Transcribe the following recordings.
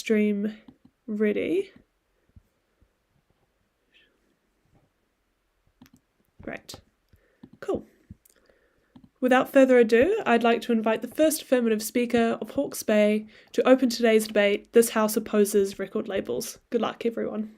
stream ready. Great. Cool. Without further ado, I'd like to invite the first affirmative speaker of Hawke's Bay to open today's debate, This House Opposes Record Labels. Good luck, everyone.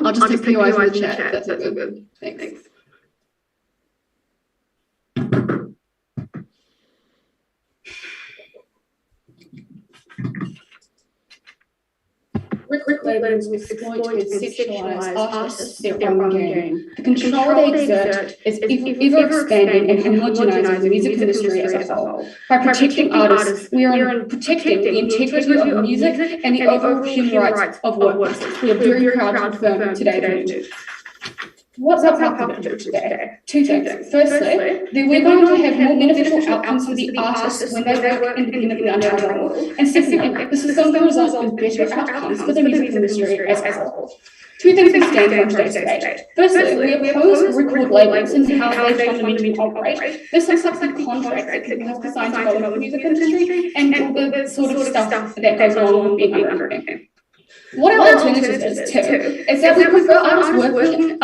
I'll just take POIs in the chat. That's good. Thanks. Record labels exploit and sexualize artists their own game. The control they exert is ever expanding and homogenizing the music industry as a whole. By protecting artists, we are protecting the integrity of music and the overall human rights of workers. We are very proud to affirm today's. What's our path today? Two things. Firstly, that we're going to have more beneficial outcomes for the artists when they work independently under our model. And secondly, this is going to result in better outcomes for the music industry as a whole. Two things we stand for today's debate. Firstly, we oppose record labels and how they fundamentally operate. This looks like the contract that people have to sign to go into the music industry and all the sort of stuff that goes along with being under it. What our alternative is too is that we prefer artists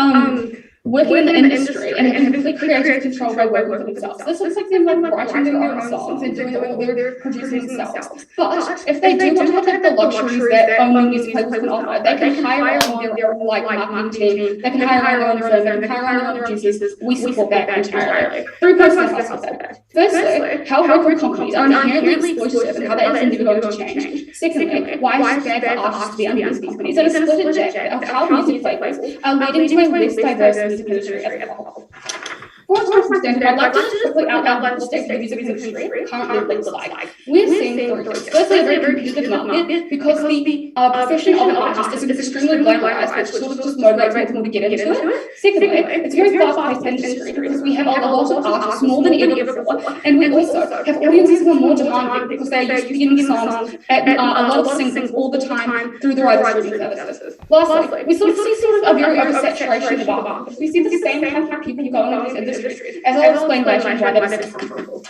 working in the industry and having complete creative control by working for themselves. This looks like them writing their own songs and doing all their producing themselves. But if they do want to have the luxuries that only music labels can offer, they can hire on their own marketing team, they can hire on their own firm, they can hire on their own producers. We support that entirely. 3 points on that. Firstly, how record companies are inherently exploitative and how that is never going to change. Secondly, why is it bad for artists to be under these companies? And a split jacket of how music labels are leading to a less diverse music industry as a whole. For instance, I'd like to just quickly outline the state of the music industry currently looks like. We're seeing firstly a very competitive market because the profession of an artist is extremely globalized, which sort of just motivates people to get into it. Secondly, it's a very fast-paced industry because we have a lot of artists, more than ever before, and we also have audiences who are more demanding because they're used to getting songs at a lot of singles all the time through the rider streaming services. Lastly, we sort of see a very oversaturation of art. We see the same kind of people going into this industry, as I'll explain later why that is possible.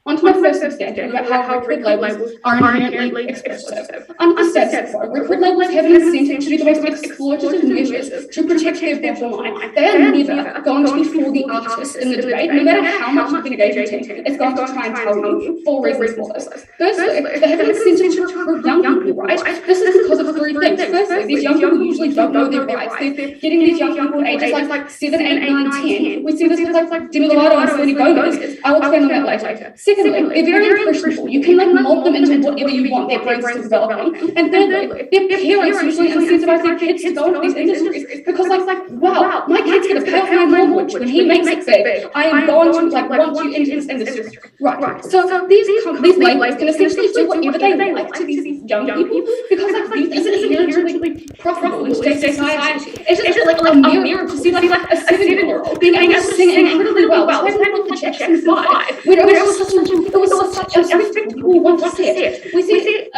On to my first substantive about how record labels are inherently exploitative. Under the status quo, record labels have an incentive to do the most exploitative measures to protect their bottom line. They are never going to be for the artist in the debate, no matter how much the litigation team is going to try and tell you 4 reasons for this. Firstly, they have an incentive to recruit young people, right? This is because of 3 things. Firstly, these young people usually don't know their rights. They're getting these young people ages like 7, 8, 9, 10. We see this with Demi Lovato and Selena Gomez. I will explain on that later. Secondly, they're very impressionable. You can mold them into whatever you want their brains to develop in. And thirdly, their parents usually incentivize their kids to go into these industries because wow, my kid's going to pay off my mortgage when he makes it big. I am going to want you into this industry. Right. So these labels can essentially do whatever they like to these young people because youth isn't inherently profitable in today's society. It's just like a mirror to see a 7-year-old being able to sing incredibly well. That's why we look at Jackson 5. When it was such a spectacle, we want to see it. We see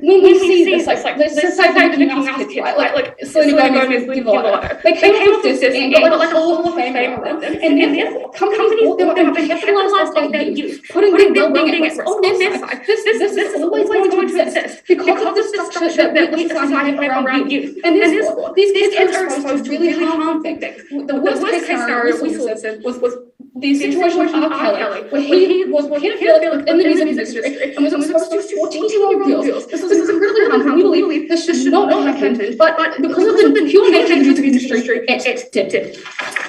when we see this, let's just say they're looking after kids, right? Selena Gomez with Gilotto. They came off this and got like a Hall of Fame around them, and therefore companies bought them up and capitalised off their youth, putting their well-being at risk on their side. This is always going to exist because of the structure that we society have around youth, and therefore these kids are exposed to really harmful things. The worst case scenario we saw was the situation with R. Kelly, where he was pedophilic in the music industry and was exposed to 14-year-old girls. This was incredibly harmful. We believe this should not have happened, but because of the pure nature of the music industry, it did.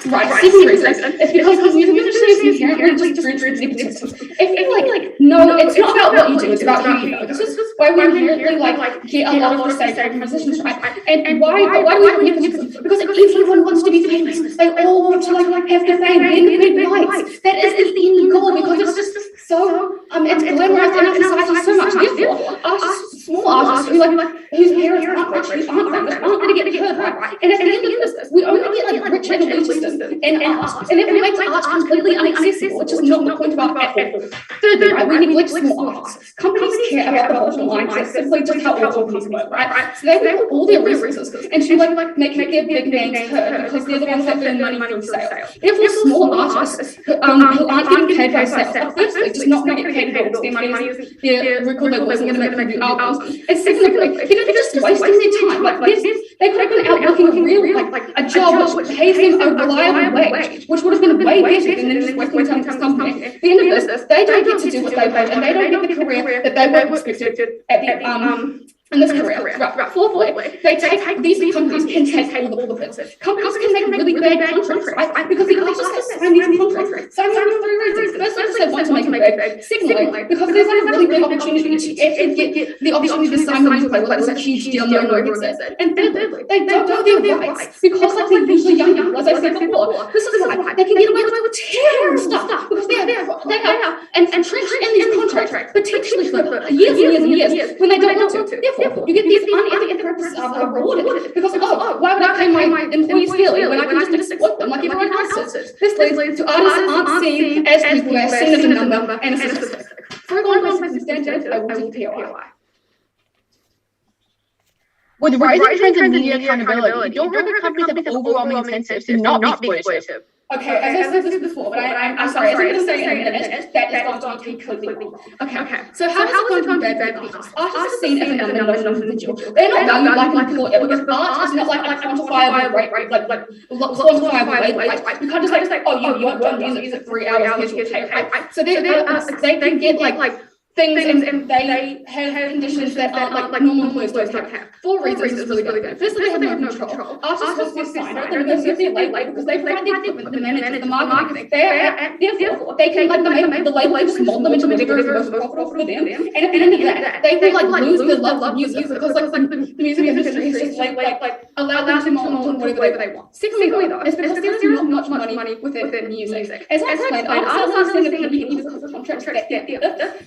Right, second reason is because the music industry is inherently just nepotism. If you no, it's not about what you do, it's about who you know. This is why we inherently get a lot of the same transitions right. And why do we have nepotism? Because everyone wants to be famous. They all want to have the fame, the independent lights. That is the end goal because it's just so it's glamorized in our society so much. Therefore, artists, small artists whose parents aren't rich, who aren't famous, aren't going to get heard, right? And at the end of this, we only get rich and elitism in art, and if we make art completely inaccessible, which is not the point about at all. Thirdly, right, we neglect small artists. Companies care about the bottom line, simply just how all companies work, right? So they put all their resources into make their big names heard because they're the ones that earn money through sale. Therefore, small artists who aren't getting paid by sales, firstly, just not going to get paid for their money, their record labels are going to make them do albums. And secondly, they're just wasting their time. They could have been out working a job which pays them a reliable wage, which would have been way better than just working time for this company. At the end of this, they don't get to do what they want, and they don't get the career that they were expected at the in this career. Right. Fourthly, these companies can take all the benefits. Companies can make really bad contracts, right? Because the artists have signed these contracts. So for 3 reasons. First, they want to make it big. Secondly, because there's a really big opportunity to actually get the opportunity to sign with music label. That was a huge deal, no one gets it. And thirdly, they don't know their rights because they're usually young people, as I said before. This is why they can get away with terrible stuff because they are entrenched in these contracts, potentially for years and years when they don't want to. Therefore, you get these unethical practices rewarded because why would I pay my employees fairly when I can just exploit them like everyone else is? This leads to artists aren't seen as people, they're seen as a number and a statistic. For a long time, standards, I will do POI. With rising trends in media accountability, you don't have companies that have overwhelming incentives to not be exploitative. Okay, as I said this before, but I'm sorry, as I'm going to say in a minute, that is going to be completely wrong. Okay, so how does it go to be bad for artists? Artists are seen as a number, not an individual. They're not valued like an employer because art is not like quantifiable rate, quantifiable wage. You can't just you worked on music for 3 hours, here's your pay, right? So they can get things and they have conditions that are normal employees don't have. 4 reasons is really good. Firstly, they have no control. Artists must sign it, they're going to their label because they provide the equipment, the management, the marketing. Therefore, they can the label just mold them into whatever is most profitable for them. And at the end of that, they will lose their love of music because the music industry is just allow them to mold whatever they want. Secondly, though, is because there is not much money within music. As I explained, artists are understanding the penny because of contracts that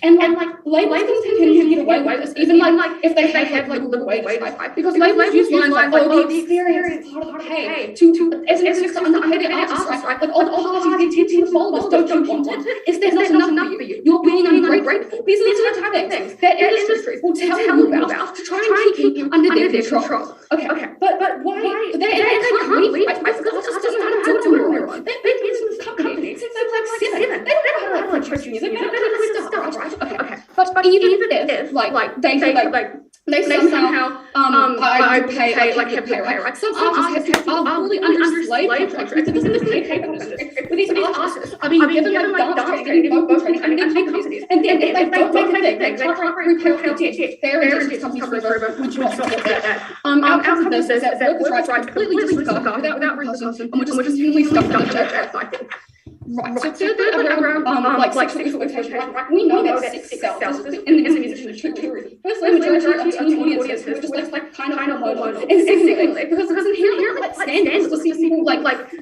and labels can get away with this, even if they have little wages, right? Because labels use lines the experience is part of the pay as an excuse to underpay the artists, right? All parties get 10 followers, don't you want it? Is there not enough for you? You're being ungrateful. These are the type of things that industries will tell you about to try and keep you under their control. Okay, but why? They can't leave, right? Because artists doesn't know how to do it on their own. They've been in this company since they were 7. They don't know how to approach music. They don't know how to stuff, right? Okay. But even if they somehow I pay have pay, right? Some artists are fully under slave contracts because in this pay industry, where these artists are being given dance training, vocal training, and then if they don't make a thing, they can't repay off their debt. Their insurance companies forever would not support that. Outcomes of this is that workers' rights completely disregarded without repercussion, and we're just simply stuck in the joke cycle. Right. So thirdly, around sexual exploitation, right? We know that sex sells in the music industry for 2 reasons. Firstly, the majority of teen audiences who are just kind of hormonal. And secondly, because inherently standards to see people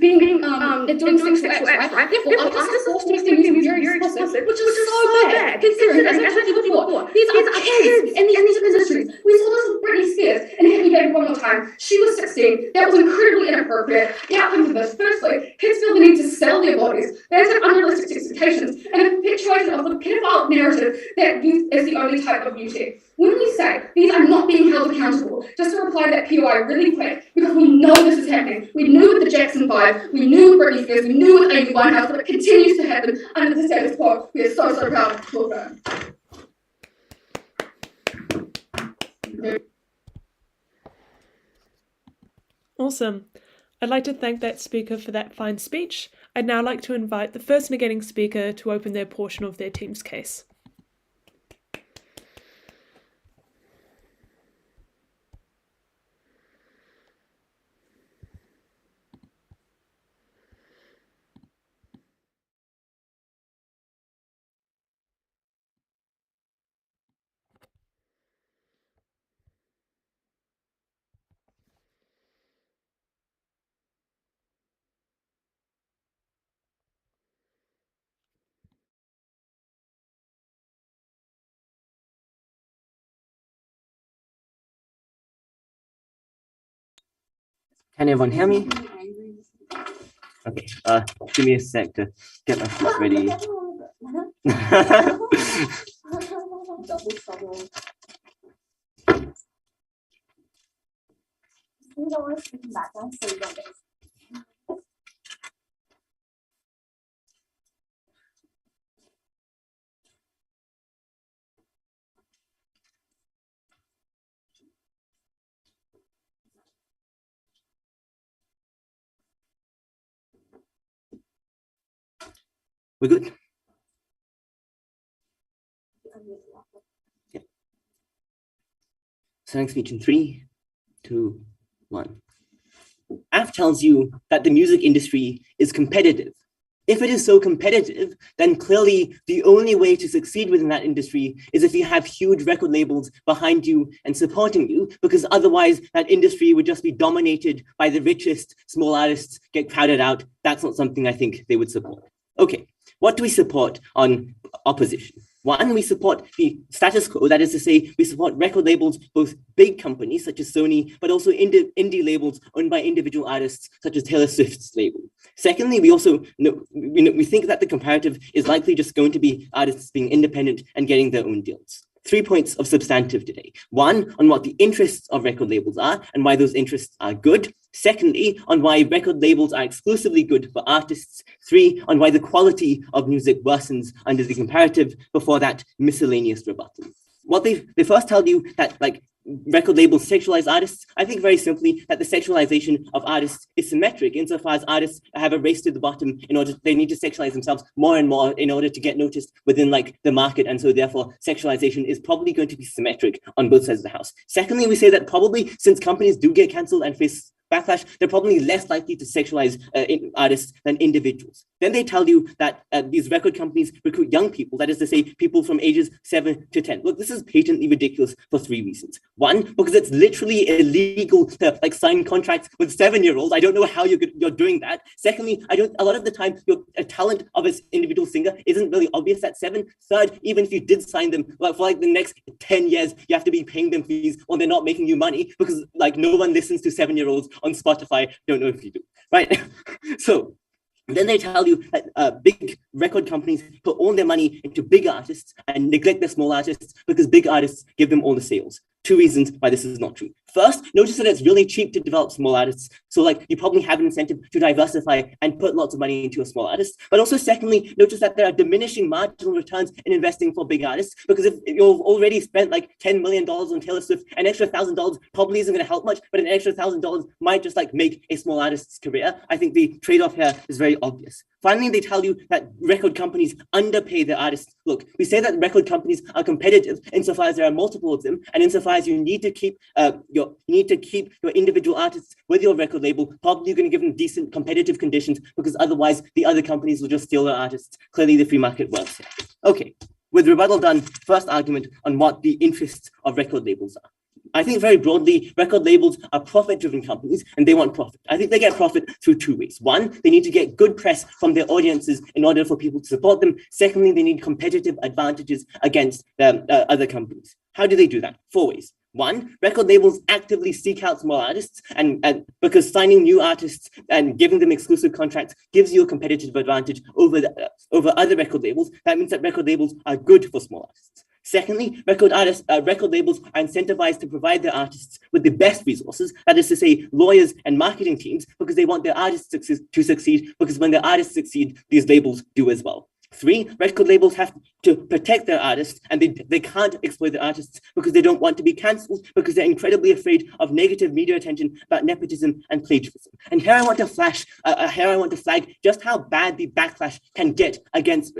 being doing sexual acts, right? Therefore, artists are forced to make their music very explicit, which is so bad. Considering, as I told you before, these are kids in the music industry. We saw this with Britney Spears, and here we go one more time. time she was 16. That was incredibly inappropriate. The outcomes of this, firstly, kids feel the need to sell their bodies. They have unrealistic expectations and a perpetuation of the pedophile narrative that youth is the only type of beauty. When we say these are not being held accountable, just to reply to that POI really quick, because we know this is happening. We knew with the Jackson 5, we knew with Britney Spears, we knew with Amy Winehouse, but it continues to happen under the status quo. We are so, so proud to talk about it. Awesome. I'd like to thank that speaker for that fine speech. I'd now like to invite the first negating speaker to open their portion of their team's case. Can everyone hear me? Okay, give me a sec to get my feet ready. We're good? Yeah. Starting speech in 3, 2, 1. AF tells you that the music industry is competitive. If it is so competitive, then clearly the only way to succeed within that industry is if you have huge record labels behind you and supporting you, because otherwise that industry would just be dominated by the richest small artists get crowded out. That's not something I think they would support. Okay, what do we support on opposition? One, we support the status quo, that is to say, we support record labels, both big companies such as Sony, but also indie labels owned by individual artists such as Taylor Swift's label. Secondly, we also we think that the comparative is likely just going to be artists being independent and getting their own deals. 3 points of substantive today. One, on what the interests of record labels are and why those interests are good. Secondly, on why record labels are exclusively good for artists. 3, on why the quality of music worsens under the comparative. Before that, miscellaneous rebuttal. What they first tell you that record labels sexualize artists. I think very simply that the sexualization of artists is symmetric insofar as artists have a race to the bottom they need to sexualize themselves more and more in order to get noticed within the market. And so therefore sexualization is probably going to be symmetric on both sides of the house. Secondly, we say that probably since companies do get canceled and face backlash, they're probably less likely to sexualize artists than individuals. Then they tell you that these record companies recruit young people, that is to say, people from ages 7 to 10. Look, this is patently ridiculous for 3 reasons. One, because it's literally illegal to sign contracts with 7-year-olds. I don't know how you're doing that. Secondly, a lot of the time, a talent of an individual singer isn't really obvious at 7. Third, even if you did sign them, for the next 10 years, you have to be paying them fees or they're not making you money because no one listens to 7-year-olds on Spotify. Don't know if you do, right? So then they tell you that big record companies put all their money into big artists and neglect their small artists because big artists give them all the sales. 2 reasons why this is not true. First, notice that it's really cheap to develop small artists. So you probably have an incentive to diversify and put lots of money into a small artist. But also secondly, notice that there are diminishing marginal returns in investing for big artists, because if you've already spent $10 million on Taylor Swift, an extra $1,000 probably isn't going to help much, but an extra $1,000 might just make a small artist's career. I think the trade-off here is very obvious. Finally, they tell you that record companies underpay their artists. Look, we say that record companies are competitive insofar as there are multiple of them, and insofar as you need to keep your individual artists with your record label. Probably you're going to give them decent competitive conditions, because otherwise the other companies will just steal their artists. Clearly, the free market works here. Okay, with rebuttal done, first argument on what the interests of record labels are. I think very broadly, record labels are profit-driven companies and they want profit. I think they get profit through 2 ways. One, they need to get good press from their audiences in order for people to support them. Secondly, they need competitive advantages against other companies. How do they do that? 4 ways. One, record labels actively seek out small artists, and because signing new artists and giving them exclusive contracts gives you a competitive advantage over other record labels. That means that record labels are good for small artists. Secondly, record labels are incentivized to provide their artists with the best resources, that is to say, lawyers and marketing teams, because they want their artists to succeed, because when their artists succeed, these labels do as well. Three, record labels have to protect their artists, and they can't exploit their artists because they don't want to be cancelled, because they're incredibly afraid of negative media attention about nepotism and plagiarism. And here I want to flag just how bad the backlash can get against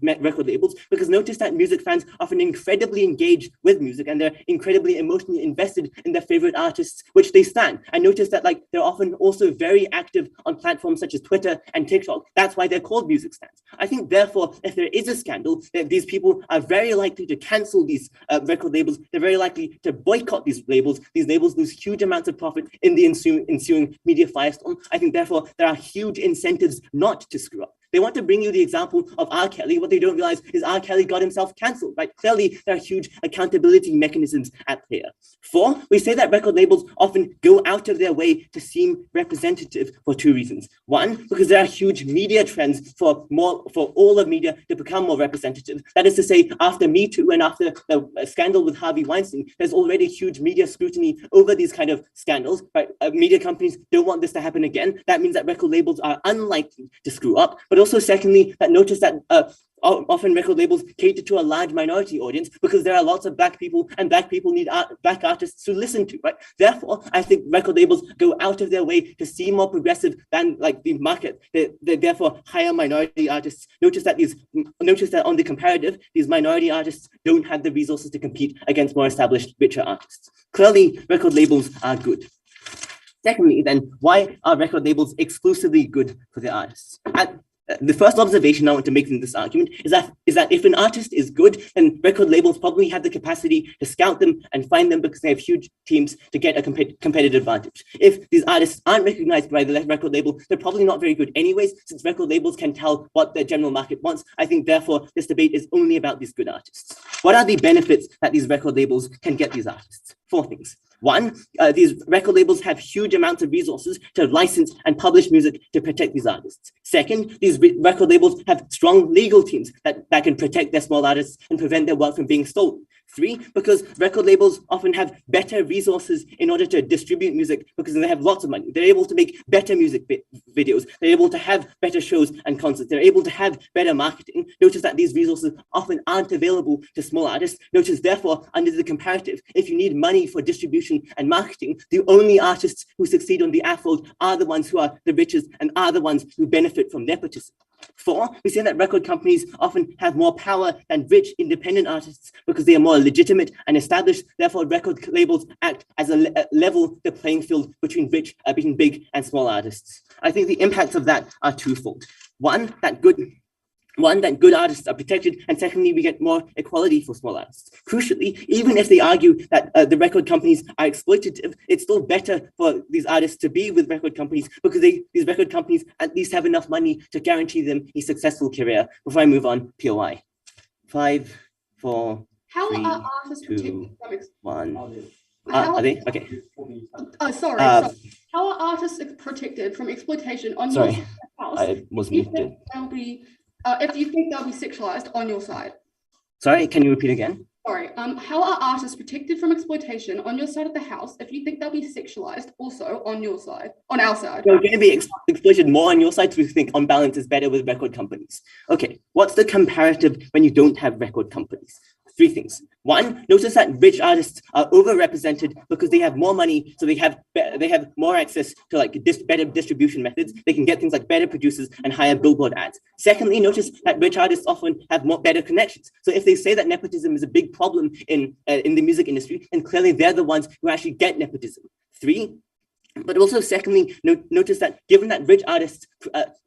record labels, because notice that music fans often incredibly engage with music, and they're incredibly emotionally invested in their favorite artists, which they stan. And notice that they're often also very active on platforms such as Twitter and TikTok. That's why they're called music stans. I think therefore, if there is a scandal, these people are very likely to cancel these record labels. They're very likely to boycott these labels. These labels lose huge amounts of profit in the ensuing media firestorm. I think therefore, there are huge incentives not to screw up. They want to bring you the example of R. Kelly. What they don't realize is R. Kelly got himself cancelled, right? Clearly, there are huge accountability mechanisms at play. Four, we say that record labels often go out of their way to seem representative for two reasons. One, because there are huge media trends for all of media to become more representative. That is to say, after Me Too and after the scandal with Harvey Weinstein, there's already huge media scrutiny over these kind of scandals, right? Media companies don't want this to happen again. That means that record labels are unlikely to screw up, but also secondly, that notice that often record labels cater to a large minority audience because there are lots of Black people, and Black people need Black artists to listen to, right? Therefore, I think record labels go out of their way to seem more progressive than the market. They therefore hire minority artists. Notice that on the comparative, these minority artists don't have the resources to compete against more established, richer artists. Clearly, record labels are good. Secondly, then, why are record labels exclusively good for the artists? The first observation I want to make in this argument is that if an artist is good, then record labels probably have the capacity to scout them and find them because they have huge teams to get a competitive advantage. If these artists aren't recognized by the record label, they're probably not very good anyways, since record labels can tell what the general market wants. I think, therefore, this debate is only about these good artists. What are the benefits that these record labels can get these artists? Four things. One, these record labels have huge amounts of resources to license and publish music to protect these artists. Second, these record labels have strong legal teams that can protect their small artists and prevent their work from being stolen. Three, because record labels often have better resources in order to distribute music because they have lots of money. They're able to make better music videos. They're able to have better shows and concerts. They're able to have better marketing. Notice that these resources often aren't available to small artists. Notice, therefore, under the comparative, if you need money for distribution and marketing, the only artists who succeed on the afroad are the ones who are the richest and are the ones who benefit from nepotism. Four, we say that record companies often have more power than rich independent artists because they are more legitimate and established. Therefore, record labels act as a level the playing field between big and small artists. I think the impacts of that are twofold. One, that good artists are protected, and secondly, we get more equality for small artists. Crucially, even if they argue that the record companies are exploitative, it's still better for these artists to be with record companies because these record companies at least have enough money to guarantee them a successful career. Before I move on, POI. 5, 4, How 3, are artists 2, protected from 1. Are they? Okay. Sorry. How are artists protected from exploitation on your house? I was muted. If you think they'll be sexualized on your side. Sorry, can you repeat again? Sorry. How are artists protected from exploitation on your side of the house if you think they'll be sexualized also on your side, on our side? They're going to be exploited more on your side, so we think on balance is better with record companies. Okay, what's the comparative when you don't have record companies? Three things. One, notice that rich artists are overrepresented because they have more money, so they have more access to better distribution methods. They can get things like better producers and higher billboard ads. Secondly, notice that rich artists often have better connections. So if they say that nepotism is a big problem in the music industry, then clearly they're the ones who actually get nepotism. Three, but also secondly, notice that given that rich artists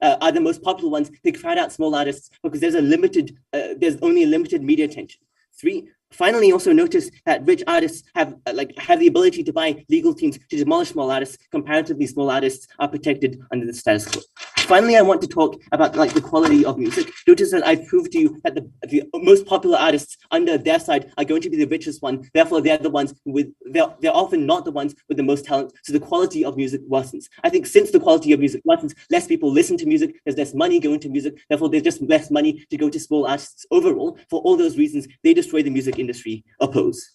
are the most popular ones, they crowd out small artists because there's only a limited media attention. Three, finally, also notice that rich artists have the ability to buy legal teams to demolish small artists. Comparatively, small artists are protected under the status quo. Finally, I want to talk about like the quality of music. Notice that I've proved to you that the most popular artists under their side are going to be the richest one. Therefore, they're the ones with, they're often not the ones with the most talent. So the quality of music worsens. I think since the quality of music worsens, less people listen to music, there's less money going to music. Therefore, there's just less money to go to small artists overall. For all those reasons, they destroy the music industry. Oppose.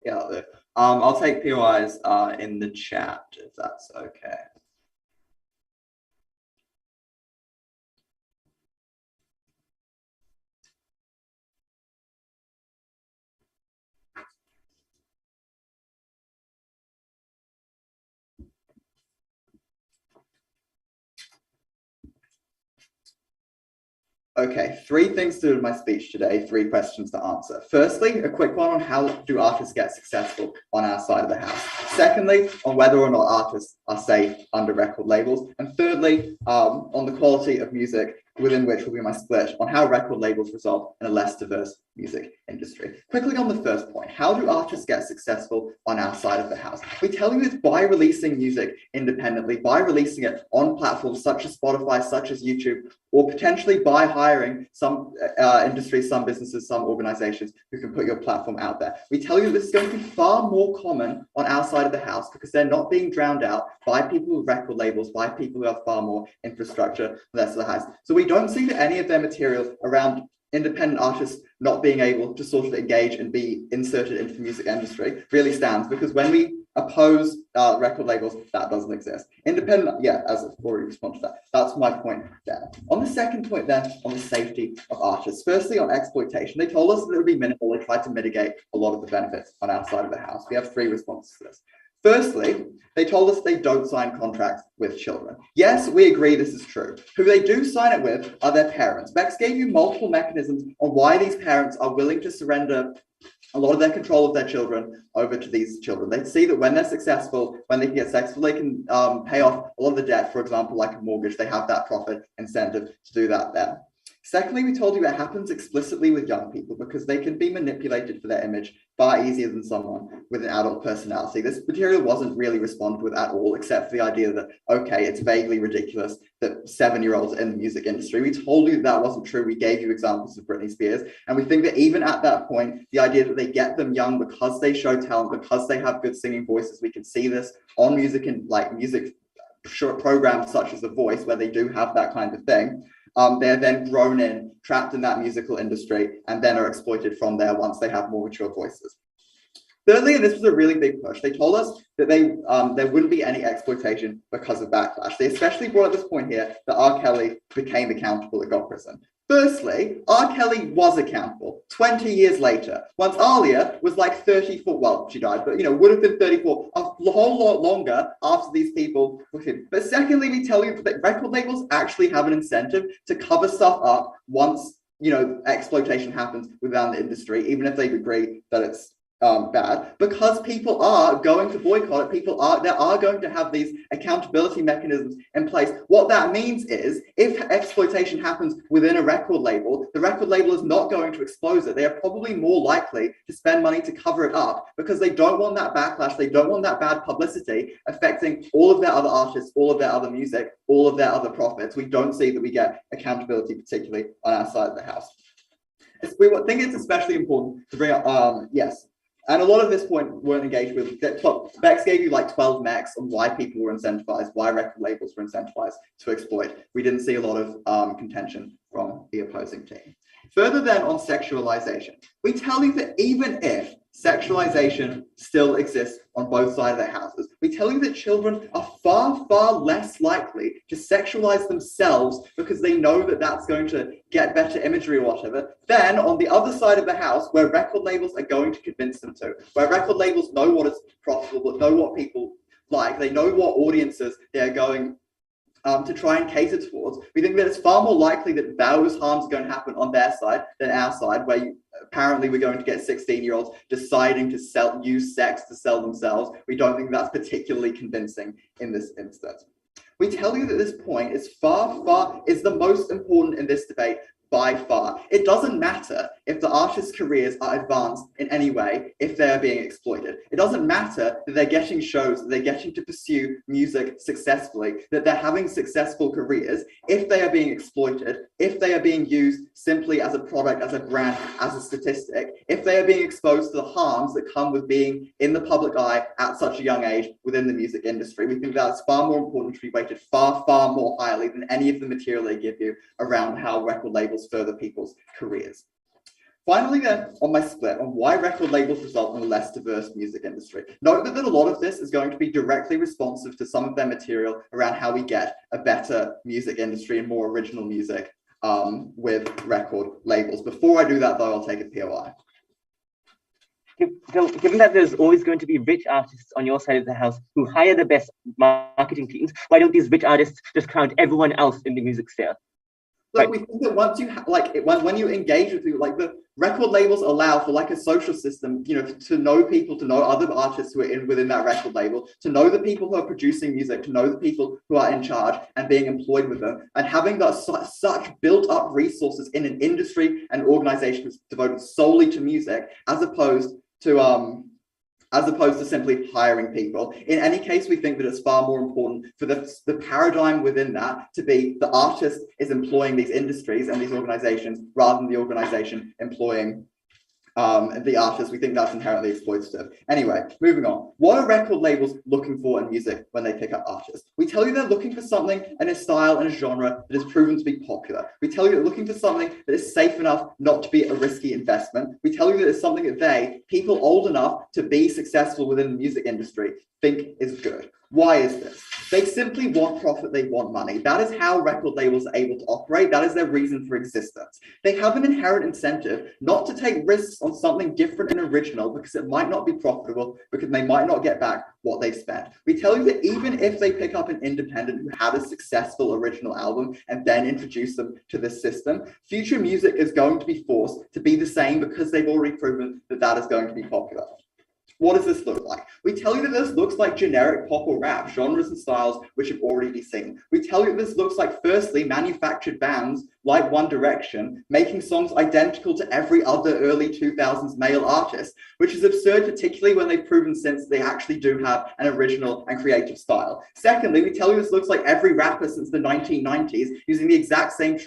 Yeah, I'll take POIs in the chat if that's okay. Okay, 3 things to do with my speech today, 3 questions to answer. Firstly, a quick one on how do artists get successful on our side of the house. Secondly, on whether or not artists are safe under record labels. And thirdly, on the quality of music, within which will be my split on how record labels result in a less diverse music industry. Quickly on the first point, how do artists get successful on our side of the house? We tell you it's by releasing music independently, by releasing it on platforms such as Spotify, such as YouTube, or potentially by hiring some industries, some businesses, some organizations who can put your platform out there. We tell you this is going to be far more common on our side of the house because they're not being drowned out by people with record labels, by people who have far more infrastructure, less of the house. So we don't see that any of their material around independent artists not being able to sort of engage and be inserted into the music industry really stands, because when we oppose record labels, that doesn't exist. Independent, yeah, as I've already responded to that, that's my point there. On the second point there, on the safety of artists, firstly on exploitation, they told us that it would be minimal. They tried to mitigate a lot of the benefits on our side of the house. We have 3 responses to this. Firstly, they told us they don't sign contracts with children. Yes, we agree this is true. Who they do sign it with are their parents. Bex gave you multiple mechanisms on why these parents are willing to surrender a lot of their control of their children over to these children. They see that when they're successful, when they can get successful, they can pay off a lot of the debt, for example, like a mortgage. They have that profit incentive to do that there. Secondly, we told you it happens explicitly with young people because they can be manipulated for their image far easier than someone with an adult personality. This material wasn't really responded with at all, except for the idea that, okay, it's vaguely ridiculous that 7-year-olds in the music industry. We told you that wasn't true. We gave you examples of Britney Spears. And we think that even at that point, the idea that they get them young because they show talent, because they have good singing voices, we can see this on music and like music short programs such as The Voice, where they do have that kind of thing. They're then grown in, trapped in that musical industry, and then are exploited from there once they have more mature voices. Thirdly, and this was a really big push, they told us that there wouldn't be any exploitation because of backlash. They especially brought up this point here that R. Kelly became accountable at God Prison. Firstly, R. Kelly was accountable 20 years later, once Alia was like 34, well, she died, but would have been 34, a whole lot longer after these people were him. But secondly, we tell you that record labels actually have an incentive to cover stuff up once, exploitation happens within the industry, even if they agree that it's bad, because people are going to boycott it. There are going to have these accountability mechanisms in place. What that means is, if exploitation happens within a record label, the record label is not going to expose it. They are probably more likely to spend money to cover it up because they don't want that backlash. They don't want that bad publicity affecting all of their other artists, all of their other music, all of their other profits. We don't see that we get accountability, particularly on our side of the house. We think it's especially important to bring up, yes. And a lot of this point weren't engaged with. Bex gave you like 12 mechs on why people were incentivized, why record labels were incentivized to exploit. We didn't see a lot of contention from the opposing team. Further then on sexualization, we tell you that even if sexualization still exists on both sides of the houses, we tell you that children are far, far less likely to sexualize themselves because they know that that's going to get better imagery or whatever, than on the other side of the house where record labels are going to convince them to, where record labels know what is profitable, know what people like, they know what audiences they're going to try and cater towards. We think that it's far more likely that those harms are going to happen on their side than our side, where apparently we're going to get 16-year-olds deciding to use sex to sell themselves. We don't think that's particularly convincing in this instance. We tell you that this point is the most important in this debate by far. It doesn't matter if the artists' careers are advanced in any way if they're being exploited. It doesn't matter that they're getting shows, that they're getting to pursue music successfully, that they're having successful careers if they are being exploited, if they are being used simply as a product, as a brand, as a statistic, if they are being exposed to the harms that come with being in the public eye at such a young age within the music industry. We think that's far more important to be weighted far, far more highly than any of the material they give you around how record labels further people's careers. Finally then, on my split on why record labels result in a less diverse music industry. Note that a lot of this is going to be directly responsive to some of their material around how we get a better music industry and more original music with record labels. Before I do that though, I'll take a POI. So, given that there's always going to be rich artists on your side of the house who hire the best marketing teams, why don't these rich artists just crown everyone else in the music sphere? Like, we think that once you when you engage with people, like the record labels allow for like a social system, you know, to know people, to know other artists who are within that record label, to know the people who are producing music, to know the people who are in charge and being employed with them, and having got such built up resources in an industry and organization that's devoted solely to music, as opposed to simply hiring people. In any case, we think that it's far more important for the paradigm within that to be the artist is employing these industries and these organizations rather than the organization employing the artist. We think that's inherently exploitative. Anyway, moving on. What are record labels looking for in music when they pick up artists? We tell you they're looking for something in a style and a genre that is proven to be popular. We tell you they're looking for something that is safe enough not to be a risky investment. We tell you that it's something that people old enough to be successful within the music industry, think is good. Why is this? They simply want profit, they want money. That is how record labels are able to operate. That is their reason for existence. They have an inherent incentive not to take risks on something different and original because it might not be profitable, because they might not get back what they spent. We tell you that even if they pick up an independent who had a successful original album and then introduce them to this system, future music is going to be forced to be the same because they've already proven that that is going to be popular. What does this look like? We tell you that this looks like generic pop or rap, genres and styles which have already been seen. We tell you that this looks like, firstly, manufactured bands like One Direction making songs identical to every other early 2000s male artist, which is absurd, particularly when they've proven since they actually do have an original and creative style. Secondly, we tell you this looks like every rapper since the 1990s using the exact same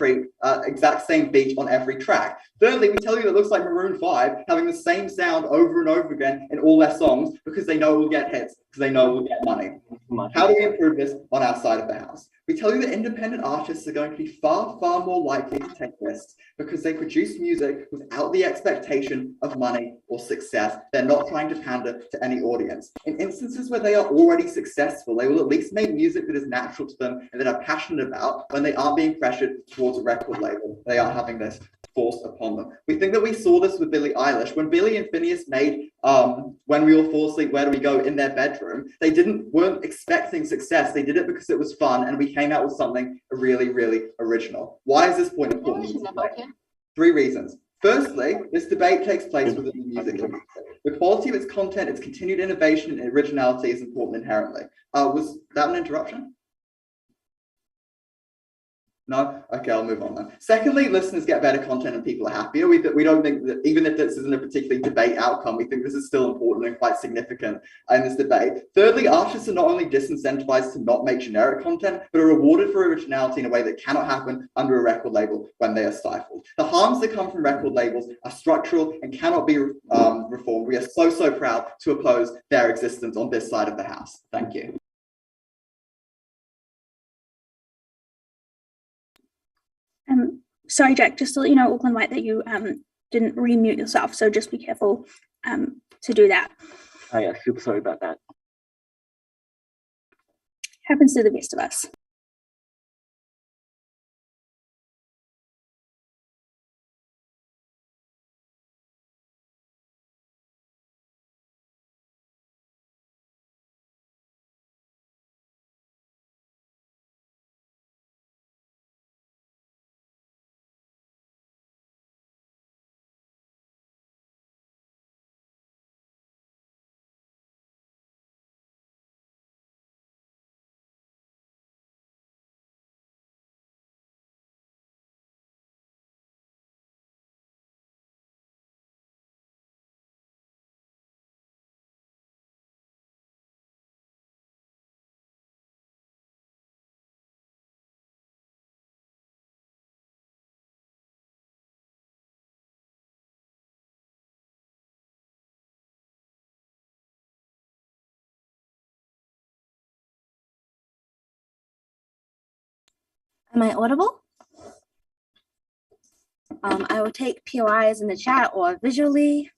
beat on every track. Thirdly, we tell you it looks like Maroon 5 having the same sound over and over again in all their songs because they know it will get hits, because they know it will get money. How do we improve this on our side of the house? We tell you that independent artists are going to be far, far more likely to take risks because they produce music without the expectation of money or success. They're not trying to pander to any audience. In instances where they are already successful, they will at least make music that is natural to them and that are passionate about when they aren't being pressured towards a record label. They are having this forced upon them. We think that we saw this with Billie Eilish. When Billie and Phineas made When We All Fall Asleep, Where Do We Go in their bedroom, they weren't expecting success. They did it because it was fun and we came out with something really, really original. Why is this point important? 3 reasons. Firstly, this debate takes place within the music industry. The quality of its content, its continued innovation and originality is important inherently. Was that an interruption? No? Okay, I'll move on then. Secondly, listeners get better content and people are happier. We don't think that, even if this isn't a particularly debate outcome, we think this is still important and quite significant in this debate. Thirdly, artists are not only disincentivized to not make generic content, but are rewarded for originality in a way that cannot happen under a record label when they are stifled. The harms that come from record labels are structural and cannot be reformed. We are so proud to oppose their existence on this side of the house. Thank you. Sorry, Jack, just to let you know, Auckland White, that you didn't remute yourself, so just be careful to do that. Oh yeah, super sorry about that. Happens to the best of us. Am I audible? I will take POIs in the chat or visually.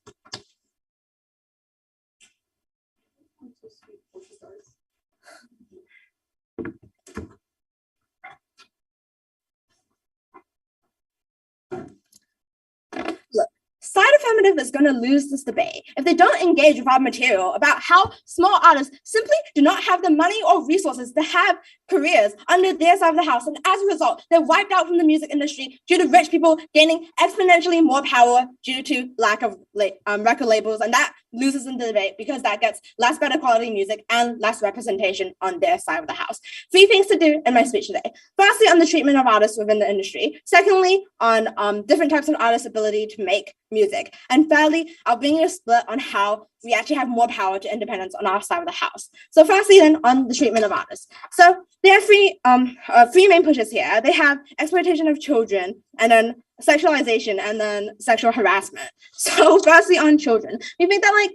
Look, side Affirmative is going to lose this debate if they don't engage with our material about how small artists simply do not have the money or resources to have careers under their side of the house. And as a result, they're wiped out from the music industry due to rich people gaining exponentially more power due to lack of record labels. And that loses in the debate because that gets less better quality music and less representation on their side of the house. 3 things to do in my speech today. Firstly, on the treatment of artists within the industry. Secondly, on different types of artists' ability to make music. And thirdly, I'll bring you a split on how we actually have more power to independence on our side of the house. So firstly, then, on the treatment of artists. So there are three main pushes here. They have exploitation of children, and then sexualization, and then sexual harassment. So firstly, on children, we think that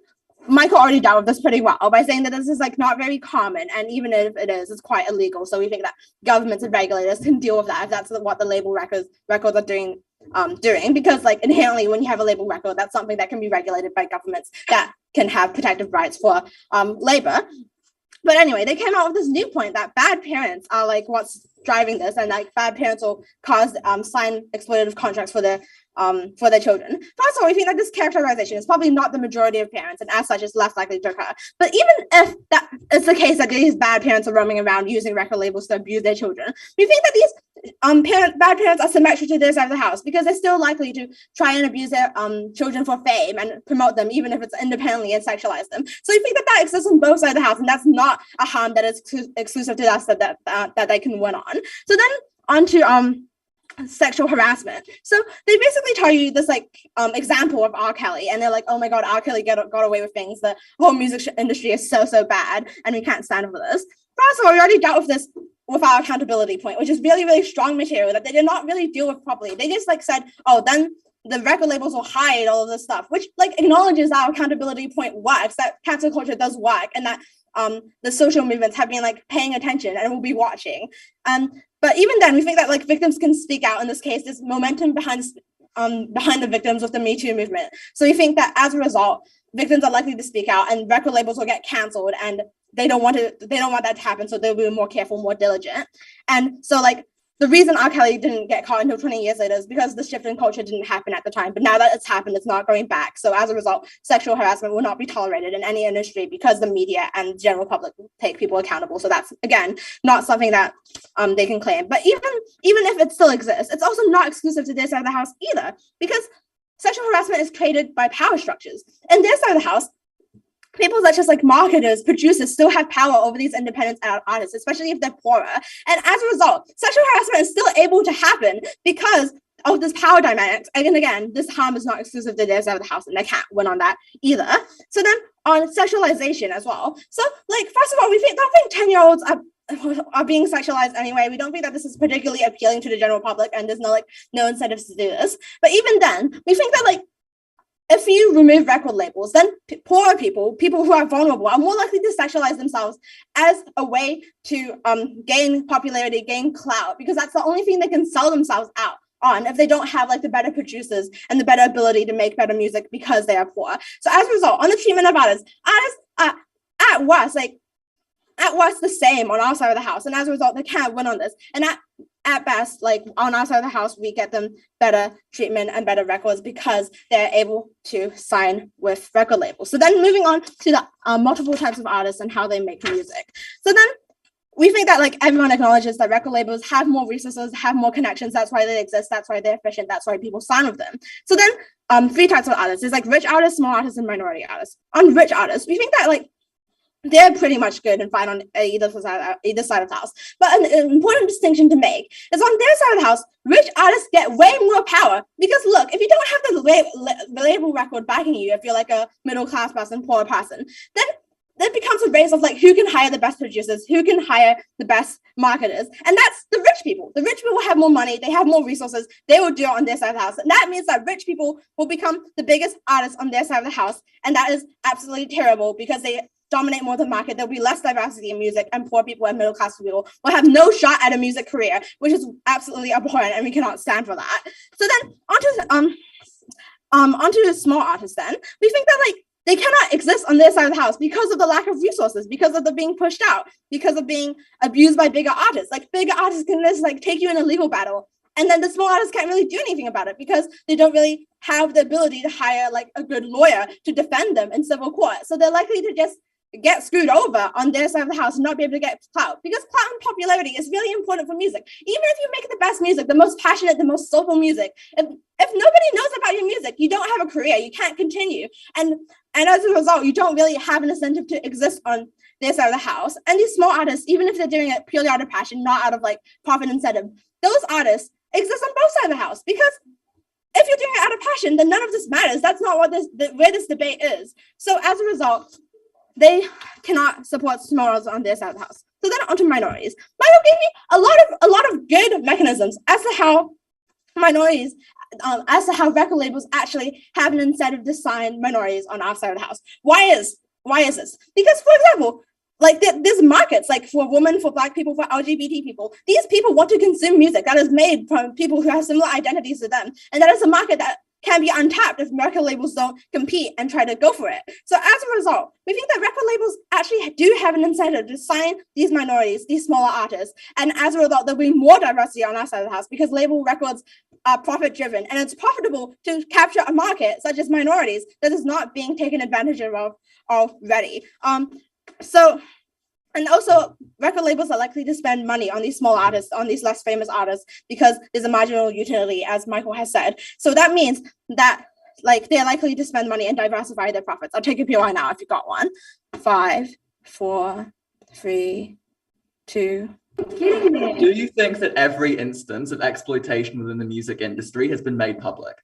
Michael already dealt with this pretty well by saying that this is not very common, and even if it is, it's quite illegal. So we think that governments and regulators can deal with that if that's what the label records are doing. Because inherently, when you have a label record, that's something that can be regulated by governments that can have protective rights for labor. But anyway, they came out with this new point that bad parents are what's driving this, and bad parents will cause sign exploitative contracts for their children. First of all, we think that this characterization is probably not the majority of parents, and as such, is less likely to occur. But even if that is the case, that these bad parents are roaming around using record labels to abuse their children, we think that these bad parents are symmetric to their side of the house because they're still likely to try and abuse their children for fame and promote them, even if it's independently, and sexualize them. So we think that exists on both sides of the house, and that's not a harm that is exclusive to us that they can win on. So then on to sexual harassment. So they basically tell you this example of R. Kelly, and they're like, oh my god, R. Kelly got away with things. The whole music industry is so bad, and we can't stand for this. First of all, we already dealt with this with our accountability point, which is really strong material that they did not really deal with properly. They just said, oh, then the record labels will hide all of this stuff, which acknowledges our accountability point works, that cancel culture does work, and that the social movements have been paying attention and will be watching. But even then, we think that victims can speak out. In this case, there's momentum behind the victims with the Me Too movement. So we think that as a result, victims are likely to speak out, and record labels will get canceled, and they don't want that to happen. So they'll be more careful, more diligent. And so the reason R. Kelly didn't get caught until 20 years later is because the shift in culture didn't happen at the time. But now that it's happened, it's not going back. So as a result, sexual harassment will not be tolerated in any industry because the media and general public take people accountable. So that's, again, not something that they can claim. But even if it still exists, it's also not exclusive to this side of the house either, because sexual harassment is created by power structures. And their side of the house, people such as like marketers, producers still have power over these independent artists, especially if they're poorer. And as a result, sexual harassment is still able to happen because of this power dynamics. And again, this harm is not exclusive to their side of the house, and they can't win on that either. So then on sexualization as well. So like, first of all, don't think 10-year-olds are being sexualized anyway. We don't think that this is particularly appealing to the general public, and there's no incentives to do this. But even then, we think that like, if you remove record labels, then poorer people who are vulnerable, are more likely to sexualize themselves as a way to gain popularity, gain clout, because that's the only thing they can sell themselves out on if they don't have like the better producers and the better ability to make better music because they are poor. So as a result, on the treatment of artists are at worst the same on our side of the house, and as a result, they can't win on this. And at best, like on our side of the house, we get them better treatment and better records because they're able to sign with record labels. So then moving on to the multiple types of artists and how they make music. So then we think that like everyone acknowledges that record labels have more resources, have more connections. That's why they exist. That's why they're efficient. That's why people sign with them. So then 3 types of artists. There's like rich artists, small artists, and minority artists. On rich artists, we think that like they're pretty much good and fine on either side of the house. But an important distinction to make is on their side of the house, rich artists get way more power because look, if you don't have the label record backing you, if you're like a middle class person, poor person, then it becomes a race of like who can hire the best producers, who can hire the best marketers, and that's the rich people. The rich people have more money, they have more resources, they will do it on their side of the house, and that means that rich people will become the biggest artists on their side of the house, and that is absolutely terrible because they dominate more of the market. There'll be less diversity in music, and poor people and middle class people will have no shot at a music career, which is absolutely abhorrent, and we cannot stand for that. So then onto small artists. Then we think that like they cannot exist on their side of the house because of the lack of resources, because of the being pushed out, because of being abused by bigger artists. Like bigger artists can just like take you in a legal battle, and then the small artists can't really do anything about it because they don't really have the ability to hire like a good lawyer to defend them in civil court. So they're likely to just get screwed over on their side of the house and not be able to get clout, because clout and popularity is really important for music. Even if you make the best music, the most passionate, the most soulful music, if nobody knows about your music, you don't have a career, you can't continue. And as a result, you don't really have an incentive to exist on their side of the house. And these small artists, even if they're doing it purely out of passion, not out of like profit incentive, those artists exist on both sides of the house, because if you're doing it out of passion, then none of this matters. That's not what where this debate is. So as a result, they cannot support small on their side of the house. So then onto minorities. Minorities gave me a lot of good mechanisms as to how minorities, as to how record labels actually have an incentive to sign minorities on our side of the house. Why is this? Because, for example, like there's markets like for women, for Black people, for LGBT people. These people want to consume music that is made from people who have similar identities to them, and that is a market that can be untapped if record labels don't compete and try to go for it. So as a result, we think that record labels actually do have an incentive to sign these minorities, these smaller artists. And as a result, there'll be more diversity on our side of the house because label records are profit driven, and it's profitable to capture a market such as minorities that is not being taken advantage of already. And also, record labels are likely to spend money on these small artists, on these less famous artists, because there's a marginal utility, as Michael has said. So that means that like they're likely to spend money and diversify their profits. I'll take a POI now if you got one. 5, 4, 3, 2. Do you think that every instance of exploitation within the music industry has been made public?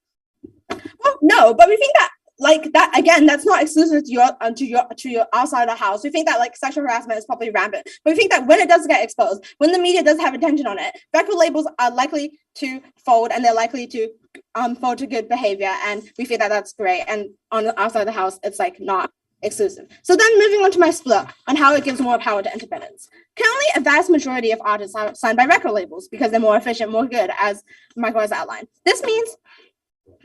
Well, no, but we think that like that again, that's not exclusive to your outside of the house. We think that like sexual harassment is probably rampant, but we think that when it does get exposed, when the media does have attention on it, record labels are likely to fold, and they're likely to fold to good behavior, and we feel that that's great. And on the outside of the house, it's like not exclusive. So then moving on to my split on how it gives more power to independents. Currently, a vast majority of artists are signed by record labels because they're more efficient, more good, as Michael has outlined. This means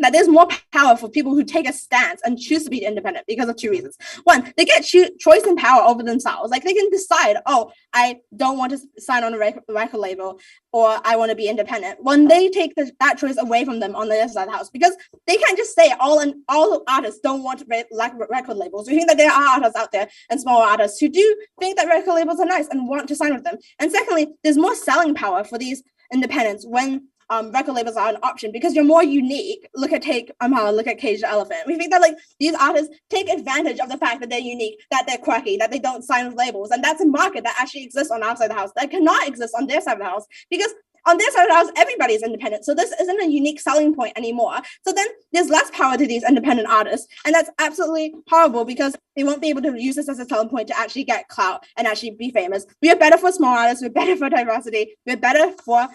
that there's more power for people who take a stance and choose to be independent because of 2 reasons. One, they get choice and power over themselves. Like they can decide, oh, I don't want to sign on a record label, or I want to be independent. When they take that choice away from them on the other side of the house, because they can't just say all artists don't want record labels. We think that there are artists out there and smaller artists who do think that record labels are nice and want to sign with them. And secondly, there's more selling power for these independents when record labels are an option because you're more unique. Look at Cage the Elephant. We think that like these artists take advantage of the fact that they're unique, that they're quirky, that they don't sign with labels, and that's a market that actually exists on our side of the house that cannot exist on their side of the house because on their side of the house, everybody is independent. So this isn't a unique selling point anymore. So then there's less power to these independent artists. And that's absolutely horrible because they won't be able to use this as a selling point to actually get clout and actually be famous. We are better for small artists. We're better for diversity. We're better for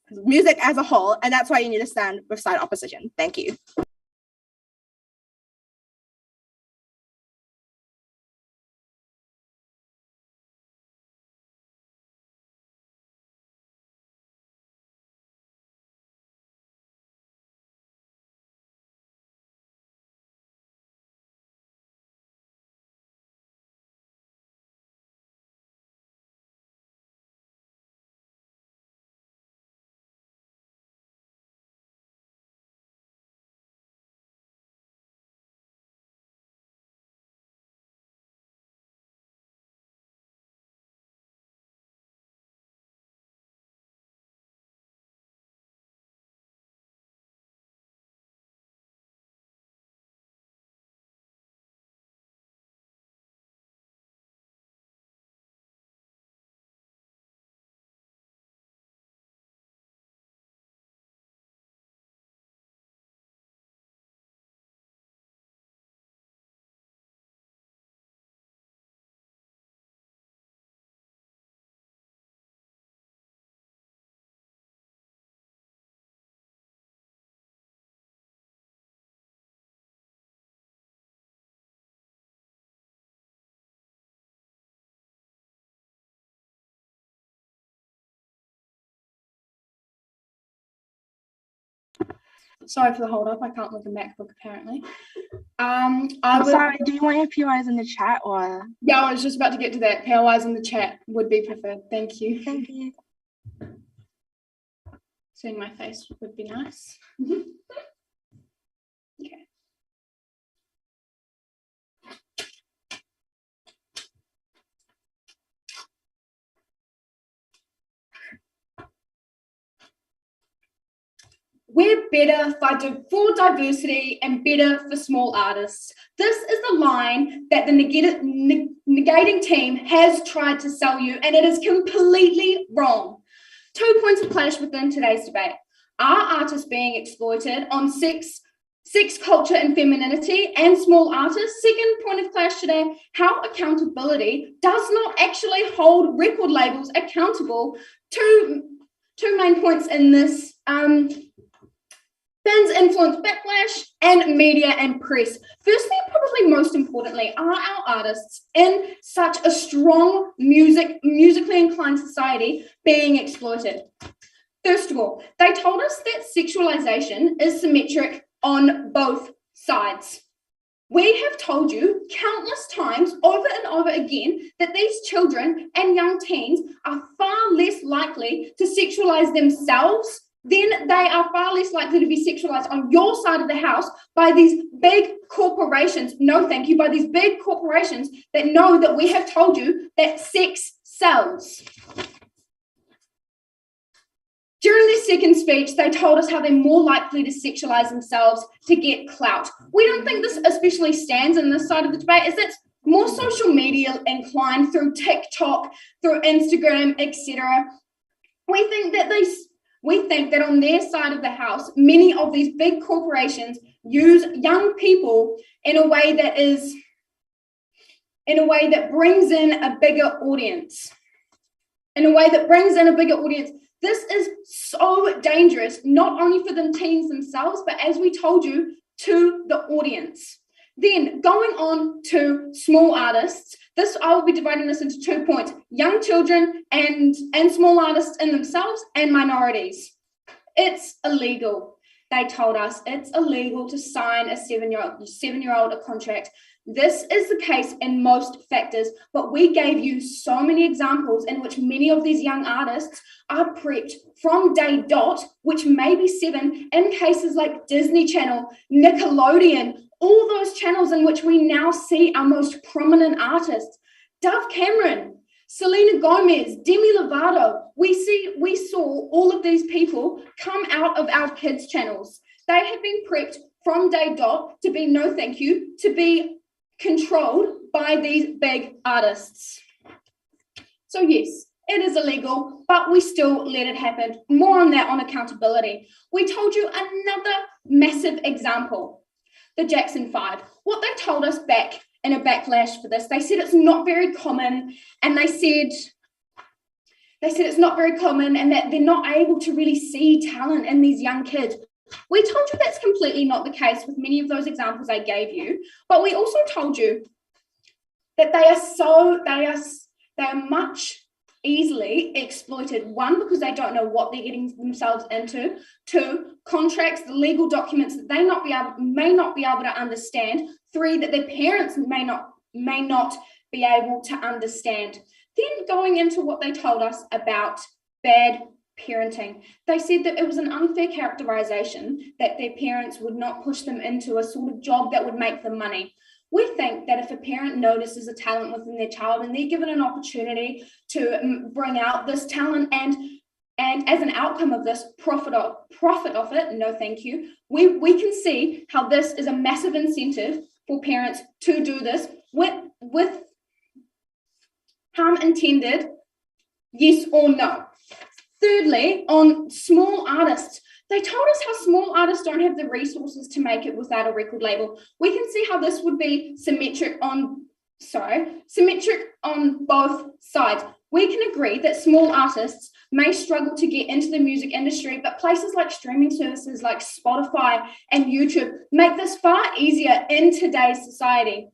music as a whole. And that's why you need to stand with side opposition. Thank you. Sorry for the hold up. I can't look at MacBook apparently. Sorry, do you want your POIs in the chat or? Yeah, I was just about to get to that. POIs in the chat would be preferred. Thank you. Thank you. Seeing my face would be nice. Okay. We're better for diversity and better for small artists. This is the line that the negating team has tried to sell you, and it is completely wrong. 2 points of clash within today's debate. Are artists being exploited on sex, culture and femininity, and small artists? Second point of clash today, how accountability does not actually hold record labels accountable. Two main points in this. Fans influence backlash and media and press. Firstly, and probably most importantly, are our artists in such a strong musically inclined society being exploited? First of all, they told us that sexualization is symmetric on both sides. We have told you countless times over and over again that these children and young teens are far less likely to sexualize themselves, then they are far less likely to be sexualized on your side of the house by these big corporations. No, thank you. By these big corporations that know that we have told you that sex sells. During their second speech, they told us how they're more likely to sexualize themselves to get clout. We don't think this especially stands in this side of the debate, as it's more social media inclined through TikTok, through Instagram, etc. We think that on their side of the house, many of these big corporations use young people in a way that brings in a bigger audience. This is so dangerous, not only for the teens themselves, but as we told you, to the audience. Then going on to small artists, I will be dividing this into 2 points: young children and small artists in themselves and minorities. It's illegal. They told us it's illegal to sign a seven-year-old a contract. This is the case in most factors, but we gave you so many examples in which many of these young artists are prepped from day dot, which may be 7, in cases like Disney Channel, Nickelodeon, all those channels in which we now see our most prominent artists. Dove Cameron, Selena Gomez, Demi Lovato. We saw all of these people come out of our kids' channels. They have been prepped from day dot to be no thank you, to be controlled by these big artists. So yes, it is illegal, but we still let it happen. More on that on accountability. We told you another massive example, the Jackson 5. What they told us back in a backlash for this, they said it's not very common, and they said it's not very common and that they're not able to really see talent in these young kids. We told you that's completely not the case with many of those examples I gave you, but we also told you that they are much easily exploited. One, because they don't know what they're getting themselves into. Two, contracts, the legal documents that they may not be able to understand. Three, that their parents may not be able to understand. Then going into what they told us about bad parenting, they said that it was an unfair characterization that their parents would not push them into a sort of job that would make them money. We think that if a parent notices a talent within their child and they're given an opportunity to bring out this talent and as an outcome of this, profit off it, no thank you, we can see how this is a massive incentive for parents to do this with harm intended, yes or no. Thirdly, on small artists, they told us how small artists don't have the resources to make it without a record label. We can see how this would be symmetric on both sides. We can agree that small artists may struggle to get into the music industry, but places like streaming services like Spotify and YouTube make this far easier in today's society.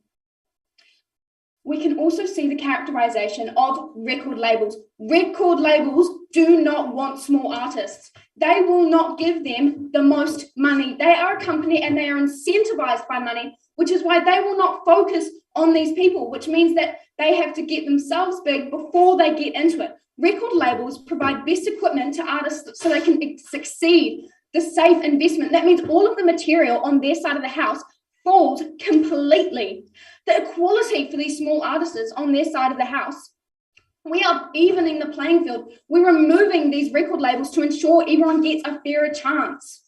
We can also see the characterization of record labels. Record labels do not want small artists. They will not give them the most money. They are a company and they are incentivized by money, which is why they will not focus on these people, which means that they have to get themselves big before they get into it. Record labels provide best equipment to artists so they can succeed. The safe investment, that means all of the material on their side of the house falls completely. The equality for these small artists on their side of the house. We are evening the playing field. We're removing these record labels to ensure everyone gets a fairer chance.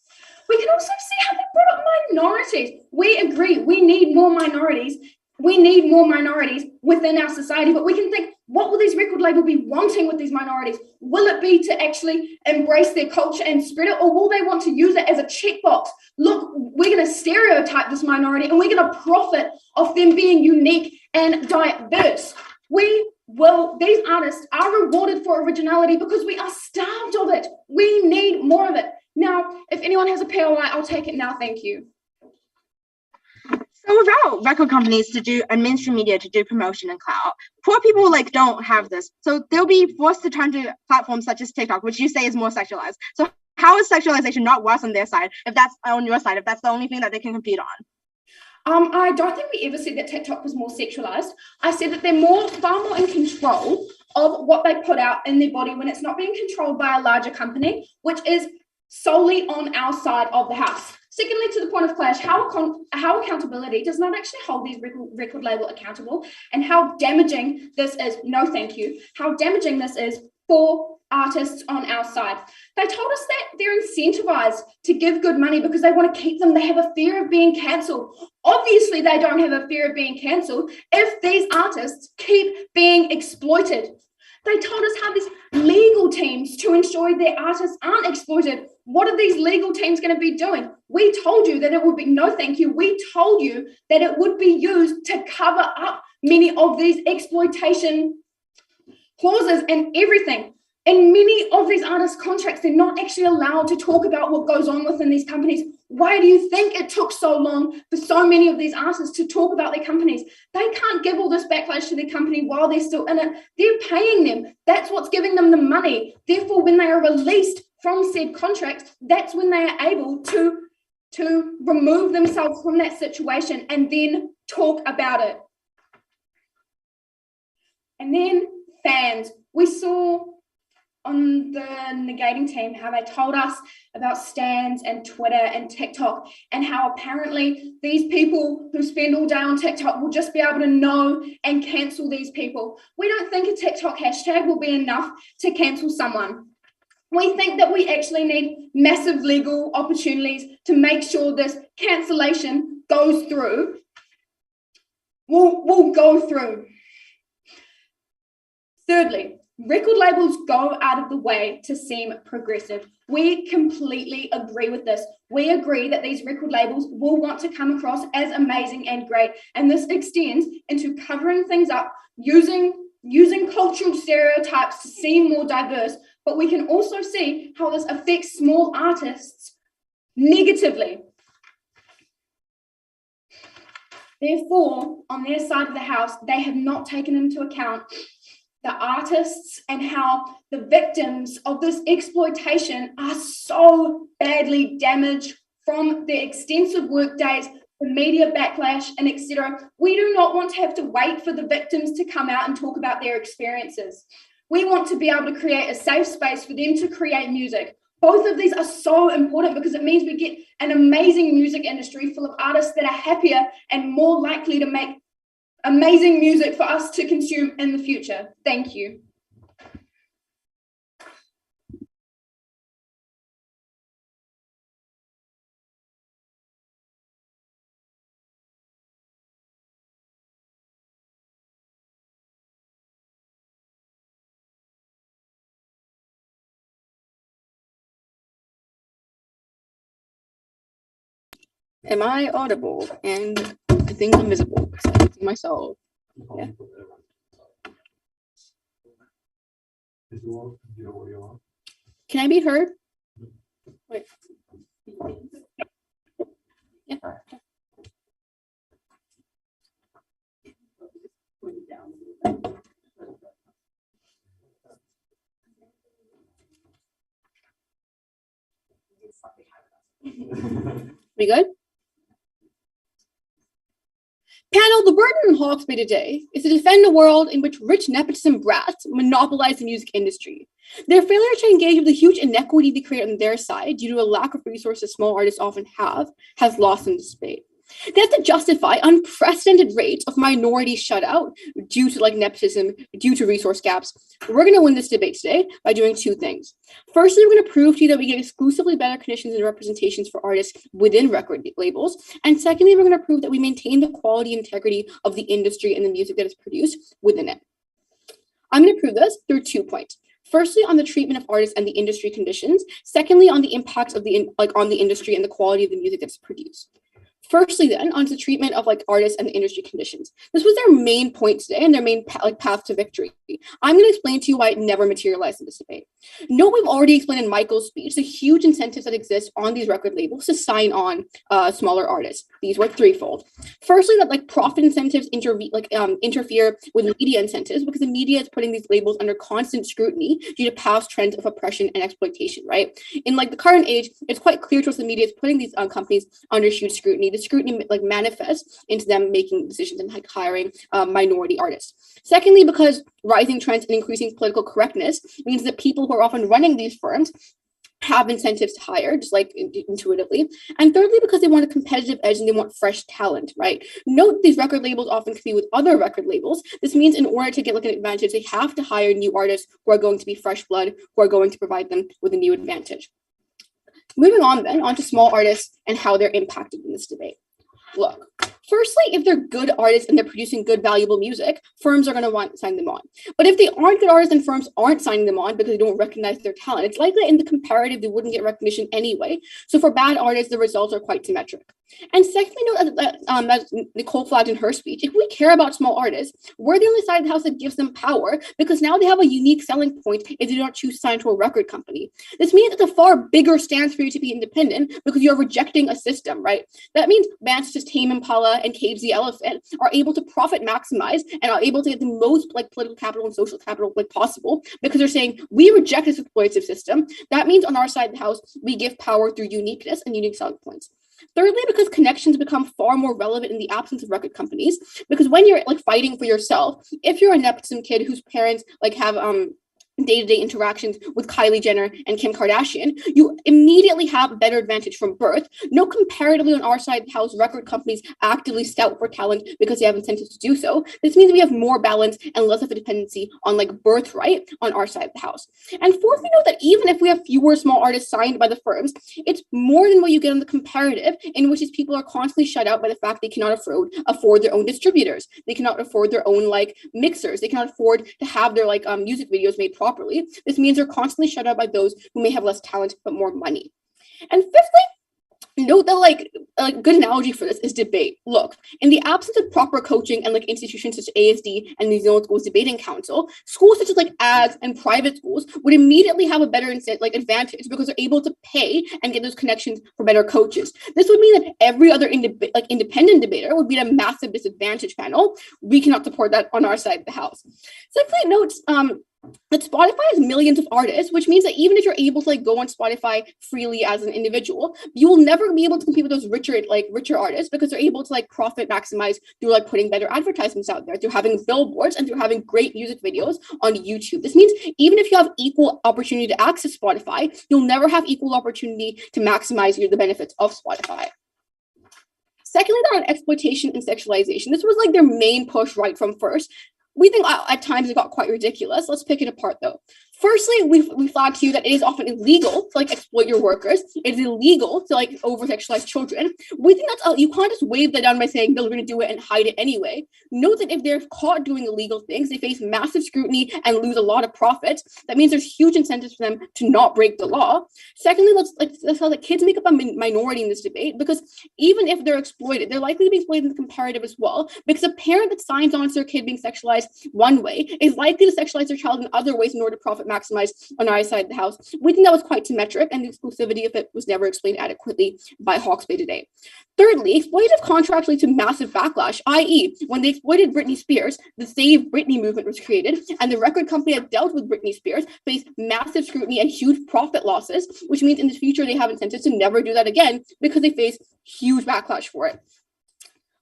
We can also see how they brought up minorities. We agree, we need more minorities. We need more minorities within our society, but we can think, what will these record labels be wanting with these minorities? Will it be to actually embrace their culture and spread it, or will they want to use it as a checkbox? Look, we're going to stereotype this minority and we're going to profit off them being unique and diverse. These artists are rewarded for originality because we are starved of it. We need more of it. Now, if anyone has a POI, I'll take it now. Thank you. So without record companies to do and mainstream media to do promotion and clout, poor people don't have this. So they'll be forced to turn to platforms such as TikTok, which you say is more sexualized. So how is sexualization not worse on their side if that's on your side, if that's the only thing that they can compete on? I don't think we ever said that TikTok was more sexualized. I said that they're far more in control of what they put out in their body when it's not being controlled by a larger company, which is solely on our side of the house. Secondly, to the point of clash, how accountability does not actually hold these record label accountable, and how damaging this is, no thank you, how damaging this is for artists on our side. They told us that they're incentivized to give good money because they want to keep them. They have a fear of being cancelled. Obviously, they don't have a fear of being cancelled if these artists keep being exploited. They told us how these legal teams to ensure their artists aren't exploited. What are these legal teams going to be doing? We told you that it would be no thank you. We told you that it would be used to cover up many of these exploitation clauses and everything. In many of these artists' contracts, they're not actually allowed to talk about what goes on within these companies. Why do you think it took so long for so many of these artists to talk about their companies? They can't give all this backlash to their company while they're still in it. They're paying them. That's what's giving them the money. Therefore, when they are released from said contracts, that's when they are able to remove themselves from that situation and then talk about it. And then fans. We saw on the negating team, how they told us about stands and Twitter and TikTok, and how apparently these people who spend all day on TikTok will just be able to know and cancel these people. We don't think a TikTok hashtag will be enough to cancel someone. We think that we actually need massive legal opportunities to make sure this cancellation goes through. Will go through. Thirdly, record labels go out of the way to seem progressive. We completely agree with this. We agree that these record labels will want to come across as amazing and great, and this extends into covering things up, using cultural stereotypes to seem more diverse, but we can also see how this affects small artists negatively. Therefore, on their side of the house, they have not taken into account the artists and how the victims of this exploitation are so badly damaged from the extensive work days, the media backlash, and etc. We do not want to have to wait for the victims to come out and talk about their experiences. We want to be able to create a safe space for them to create music. Both of these are so important because it means we get an amazing music industry full of artists that are happier and more likely to make amazing music for us to consume in the future. Thank you. Am I audible? And I think I'm visible because I can see myself. Yeah. Can I be heard? Wait. Yeah. We good? Panel, the burden on Hawke's Bay today is to defend a world in which rich nepotism brats monopolize the music industry. Their failure to engage with the huge inequity they create on their side due to a lack of resources small artists often have has lost them this debate. They have to justify unprecedented rates of minority shutout due to nepotism, due to resource gaps. We're going to win this debate today by doing two things. Firstly, we're going to prove to you that we get exclusively better conditions and representations for artists within record labels. And secondly, we're going to prove that we maintain the quality and integrity of the industry and the music that is produced within it. I'm going to prove this through 2 points. Firstly, on the treatment of artists and the industry conditions. Secondly, on the impacts of on the industry and the quality of the music that's produced. Firstly, then, onto the treatment of artists and the industry conditions. This was their main point today and their main path to victory. I'm going to explain to you why it never materialized in this debate. Note we've already explained in Michael's speech the huge incentives that exist on these record labels to sign on smaller artists. These were threefold. Firstly, that profit incentives interfere with media incentives because the media is putting these labels under constant scrutiny due to past trends of oppression and exploitation. Right? In the current age, it's quite clear to us the media is putting these companies under huge scrutiny. The scrutiny manifests into them making decisions and hiring minority artists. Secondly, because rising trends and increasing political correctness means that people who are often running these firms have incentives to hire, just intuitively. And thirdly, because they want a competitive edge and they want fresh talent, right? Note these record labels often compete with other record labels. This means in order to get an advantage, they have to hire new artists who are going to be fresh blood, who are going to provide them with a new advantage. Moving on then, onto small artists and how they're impacted in this debate. Look, firstly, if they're good artists and they're producing good, valuable music, firms are going to want to sign them on. But if they aren't good artists and firms aren't signing them on because they don't recognize their talent, it's likely in the comparative they wouldn't get recognition anyway. So for bad artists, the results are quite symmetric. And secondly, note as Nicole flagged in her speech, if we care about small artists, we're the only side of the house that gives them power because now they have a unique selling point if they don't choose to sign to a record company. This means it's a far bigger stance for you to be independent because you're rejecting a system, right? That means bands such as Tame Impala and Cage the Elephant are able to profit maximize and are able to get the most political capital and social capital possible because they're saying we reject this exploitative system. That means on our side of the house, we give power through uniqueness and unique selling points. Thirdly, because connections become far more relevant in the absence of record companies, because when you're fighting for yourself, if you're a nepotism kid whose parents have day-to-day interactions with Kylie Jenner and Kim Kardashian, you immediately have a better advantage from birth. No, comparatively on our side of the house, record companies actively scout for talent because they have incentives to do so. This means we have more balance and less of a dependency on like birthright on our side of the house. And fourth, we know that even if we have fewer small artists signed by the firms, it's more than what you get on the comparative, in which these people are constantly shut out by the fact they cannot afford their own distributors. They cannot afford their own like mixers. They cannot afford to have their like music videos made properly. This means they're constantly shut out by those who may have less talent but more money. And fifthly, note that like a good analogy for this is debate. Look, in the absence of proper coaching and like institutions such as ASD and New Zealand Schools Debating Council, schools such as like AGS and private schools would immediately have a better advantage because they're able to pay and get those connections for better coaches. This would mean that every other independent debater would be at a massive disadvantage panel. We cannot support that on our side of the house. Sixthly, it notes that Spotify has millions of artists, which means that even if you're able to like go on Spotify freely as an individual, you will never be able to compete with those richer artists because they're able to like profit maximize through like putting better advertisements out there, through having billboards and through having great music videos on YouTube. This means even if you have equal opportunity to access Spotify, you'll never have equal opportunity to maximize the benefits of Spotify. Secondly, they're on exploitation and sexualization. This was like their main push right from first. We think at times it got quite ridiculous. Let's pick it apart though. Firstly, we flagged to you that it is often illegal to like exploit your workers. It is illegal to like over-sexualize children. We think that's you can't just wave that down by saying they're going to do it and hide it anyway. Note that if they're caught doing illegal things, they face massive scrutiny and lose a lot of profits. That means there's huge incentives for them to not break the law. Secondly, let's how the kids make up a minority in this debate, because even if they're exploited, they're likely to be exploited in the comparative as well. Because a parent that signs on to their kid being sexualized one way is likely to sexualize their child in other ways in order to profit maximize on our side of the house. We think that was quite symmetric, and the exclusivity of it was never explained adequately by Hawke's today. Thirdly, exploitative contracts lead to massive backlash, i.e., when they exploited Britney Spears, the Save Britney movement was created, and the record company that dealt with Britney Spears faced massive scrutiny and huge profit losses, which means in the future they have incentives to never do that again because they face huge backlash for it.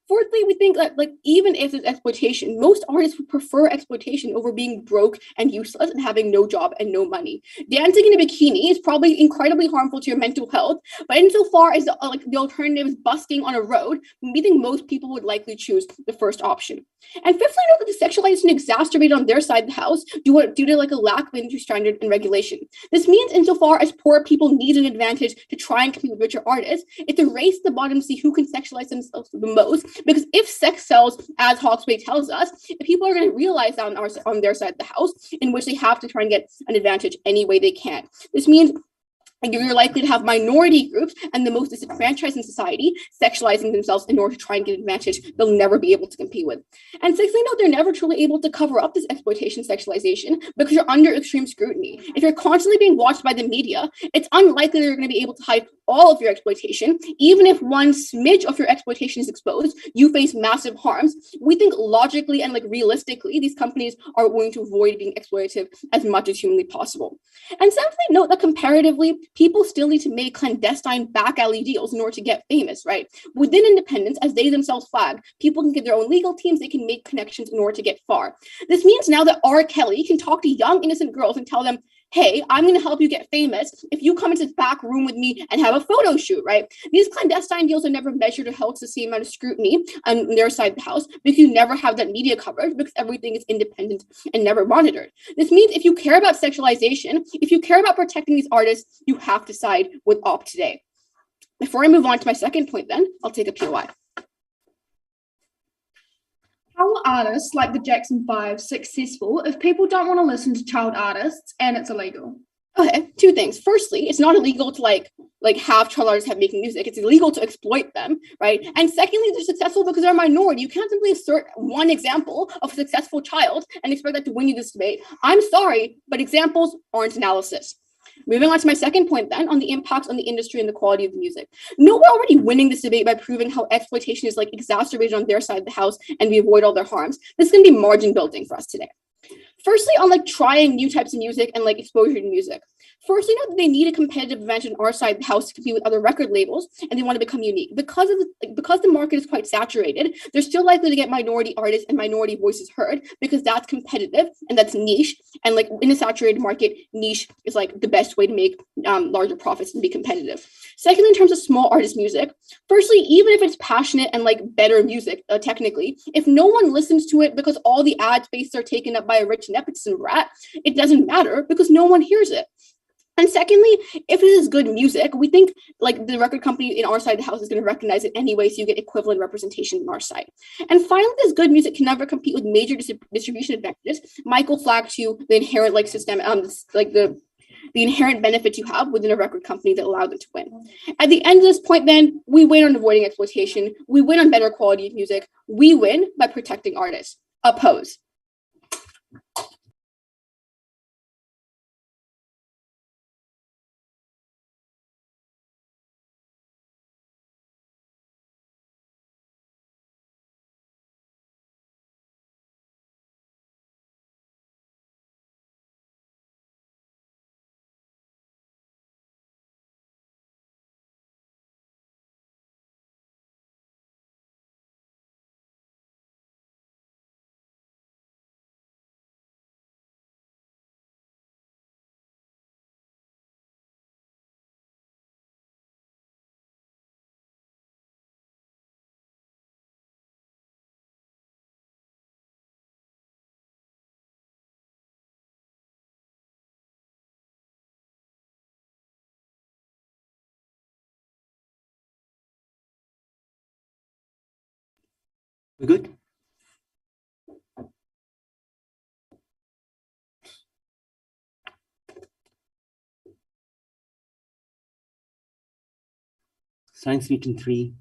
Fourthly, we think that even if it's exploitation, most artists would prefer exploitation over being broke and useless and having no job and no money. Dancing in a bikini is probably incredibly harmful to your mental health, but insofar as the alternative is busking on a road, we think most people would likely choose the first option. And fifthly, note that the sexualization exacerbated on their side of the house due to a lack of industry standard and regulation. This means insofar as poor people need an advantage to try and compete with richer artists, it's a race to the bottom to see who can sexualize themselves the most. Because if sex sells, as Hawke's tells us, people are going to realize that on their side of the house, in which they have to try and get an advantage any way they can. This means you're likely to have minority groups and the most disenfranchised in society sexualizing themselves in order to try and get an advantage they'll never be able to compete with. And sixthly, note they're never truly able to cover up this exploitation sexualization because you're under extreme scrutiny. If you're constantly being watched by the media, it's unlikely they're going to be able to hide all of your exploitation. Even if one smidge of your exploitation is exposed, you face massive harms. We think logically and realistically, these companies are going to avoid being exploitative as much as humanly possible. And seventhly, note that comparatively, people still need to make clandestine back alley deals in order to get famous, right? Within independence, as they themselves flag, people can get their own legal teams, they can make connections in order to get far. This means now that R. Kelly can talk to young, innocent girls and tell them, hey, I'm going to help you get famous if you come into this back room with me and have a photo shoot, right? These clandestine deals are never measured or held to the same amount of scrutiny on their side of the house because you never have that media coverage because everything is independent and never monitored. This means if you care about sexualization, if you care about protecting these artists, you have to side with Op today. Before I move on to my second point then, I'll take a POI. How are artists like the Jackson 5 successful if people don't want to listen to child artists and it's illegal? Okay, two things. Firstly, it's not illegal to have child artists making music. It's illegal to exploit them, right? And secondly, they're successful because they're a minority. You can't simply assert one example of a successful child and expect that to win you this debate. I'm sorry, but examples aren't analysis. Moving on to my second point then, on the impacts on the industry and the quality of the music. No, we're already winning this debate by proving how exploitation is exacerbated on their side of the house and we avoid all their harms. This is going to be margin building for us today. Firstly, on trying new types of music and exposure to music. First, they know that they need a competitive advantage on our side of the house to compete with other record labels, and they want to become unique. Because the market is quite saturated, they're still likely to get minority artists and minority voices heard because that's competitive and that's niche. And like in a saturated market, niche is like the best way to make larger profits and be competitive. Secondly, in terms of small artist music, firstly, even if it's passionate and like better music technically, if no one listens to it because all the ad spaces are taken up by a rich nepotism brat, it doesn't matter because no one hears it. And secondly, if it is good music, we think like the record company in our side of the house is going to recognize it anyway, so you get equivalent representation on our side. And finally, this good music can never compete with major distribution advantages. Michael flagged to the inherent like system, the inherent benefits you have within a record company that allow them to win. At the end of this point, then, we win on avoiding exploitation. We win on better quality of music. We win by protecting artists. Oppose. We're good? Science speech in 3,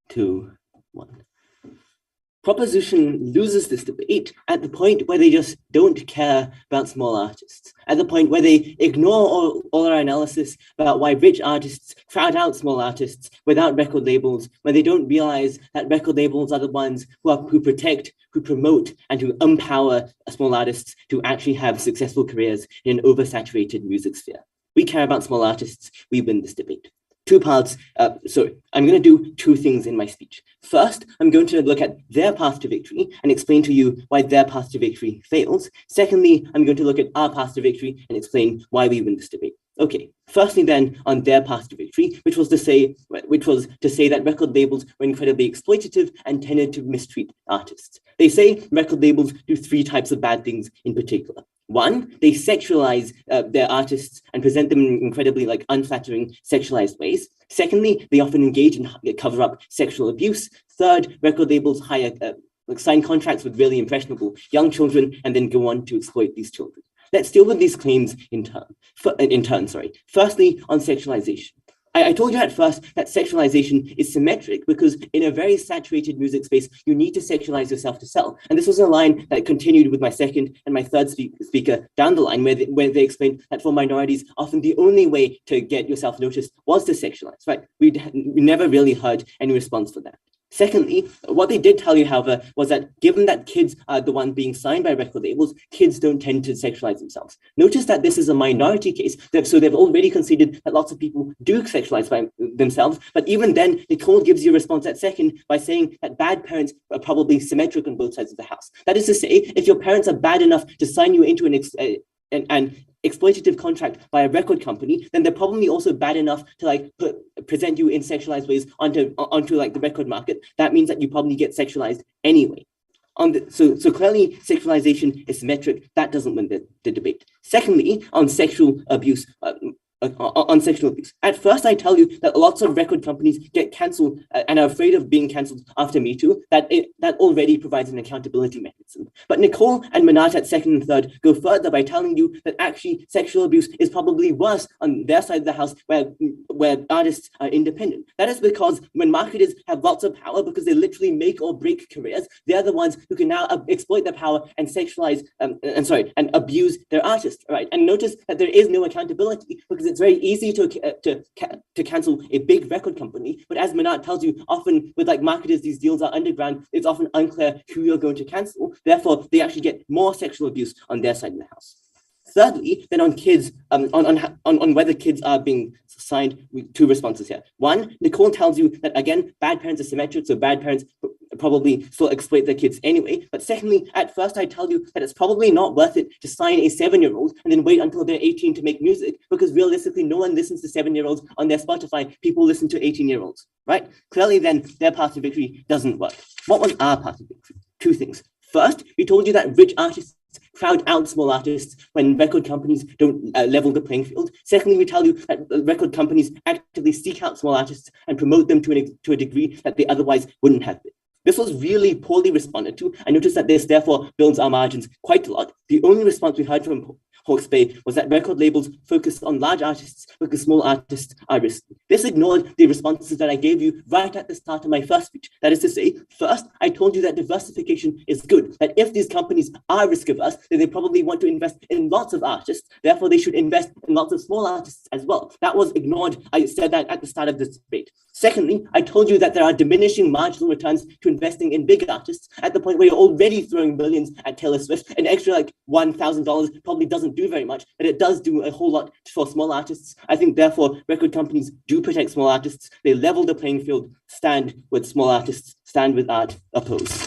2, 1. Proposition loses this debate at the point where they just don't care about small artists, at the point where they ignore all our analysis about why rich artists crowd out small artists without record labels, when they don't realize that record labels are the ones who protect, who promote, and who empower small artists to actually have successful careers in an oversaturated music sphere. We care about small artists, we win this debate. 2 parts. So I'm going to do 2 things in my speech. First, I'm going to look at their path to victory and explain to you why their path to victory fails. Secondly, I'm going to look at our path to victory and explain why we win this debate. Okay, firstly then, on their path to victory, which was to say that record labels were incredibly exploitative and tended to mistreat artists. They say record labels do 3 types of bad things in particular. 1, they sexualize their artists and present them in incredibly unflattering sexualized ways. Secondly, they often engage in cover up sexual abuse. Third, record labels sign contracts with really impressionable young children and then go on to exploit these children. Let's deal with these claims in turn. Firstly, on sexualization. I told you at first that sexualization is symmetric because in a very saturated music space, you need to sexualize yourself to sell. And this was a line that continued with my second and my third speaker down the line, where they explained that for minorities, often the only way to get yourself noticed was to sexualize, right? We never really heard any response for that. Secondly, what they did tell you, however, was that given that kids are the ones being signed by record labels, kids don't tend to sexualize themselves. Notice that this is a minority case, so they've already conceded that lots of people do sexualize by themselves, but even then, Nicole gives you a response at second by saying that bad parents are probably symmetric on both sides of the house. That is to say, if your parents are bad enough to sign you into an exploitative contract by a record company, then they're probably also bad enough to present you in sexualized ways onto the record market. That means that you probably get sexualized anyway. So clearly sexualization is symmetric. That doesn't win the debate. Secondly, on sexual abuse. At first, I tell you that lots of record companies get cancelled and are afraid of being cancelled after Me Too, that already provides an accountability mechanism. But Nicole and Manat at second and third go further by telling you that actually sexual abuse is probably worse on their side of the house where artists are independent. That is because when marketers have lots of power because they literally make or break careers, they're the ones who can now exploit their power and sexualize and abuse their artists, right? And notice that there is no accountability because it's very easy to cancel a big record company, but as Manat tells you, often with marketers, these deals are underground. It's often unclear who you're going to cancel. Therefore, they actually get more sexual abuse on their side of the house. Thirdly, then on kids, on whether kids are being signed, two responses here. One, Nicole tells you that, again, bad parents are symmetric, so bad parents probably still exploit their kids anyway. But secondly, at first I tell you that it's probably not worth it to sign a 7-year-old and then wait until they're 18 to make music, because realistically, no one listens to 7-year-olds on their Spotify. People listen to 18-year-olds, right? Clearly then their path to victory doesn't work. What was our path to victory? Two things. First, we told you that rich artists crowd out small artists when record companies don't level the playing field. Secondly, we tell you that record companies actively seek out small artists and promote them to a degree that they otherwise wouldn't have been. This was really poorly responded to. I noticed that this therefore builds our margins quite a lot. The only response we heard from Hawke's Bay was that record labels focus on large artists because small artists are risky. This ignored the responses that I gave you right at the start of my first speech. That is to say, first, I told you that diversification is good, that if these companies are risk averse, then they probably want to invest in lots of artists. Therefore, they should invest in lots of small artists as well. That was ignored. I said that at the start of this debate. Secondly, I told you that there are diminishing marginal returns to investing in big artists at the point where you're already throwing millions at Taylor Swift. An extra like $1,000 probably doesn't do very much, but it does do a whole lot for small artists. I think therefore record companies do protect small artists. They level the playing field, stand with small artists, stand with art, oppose.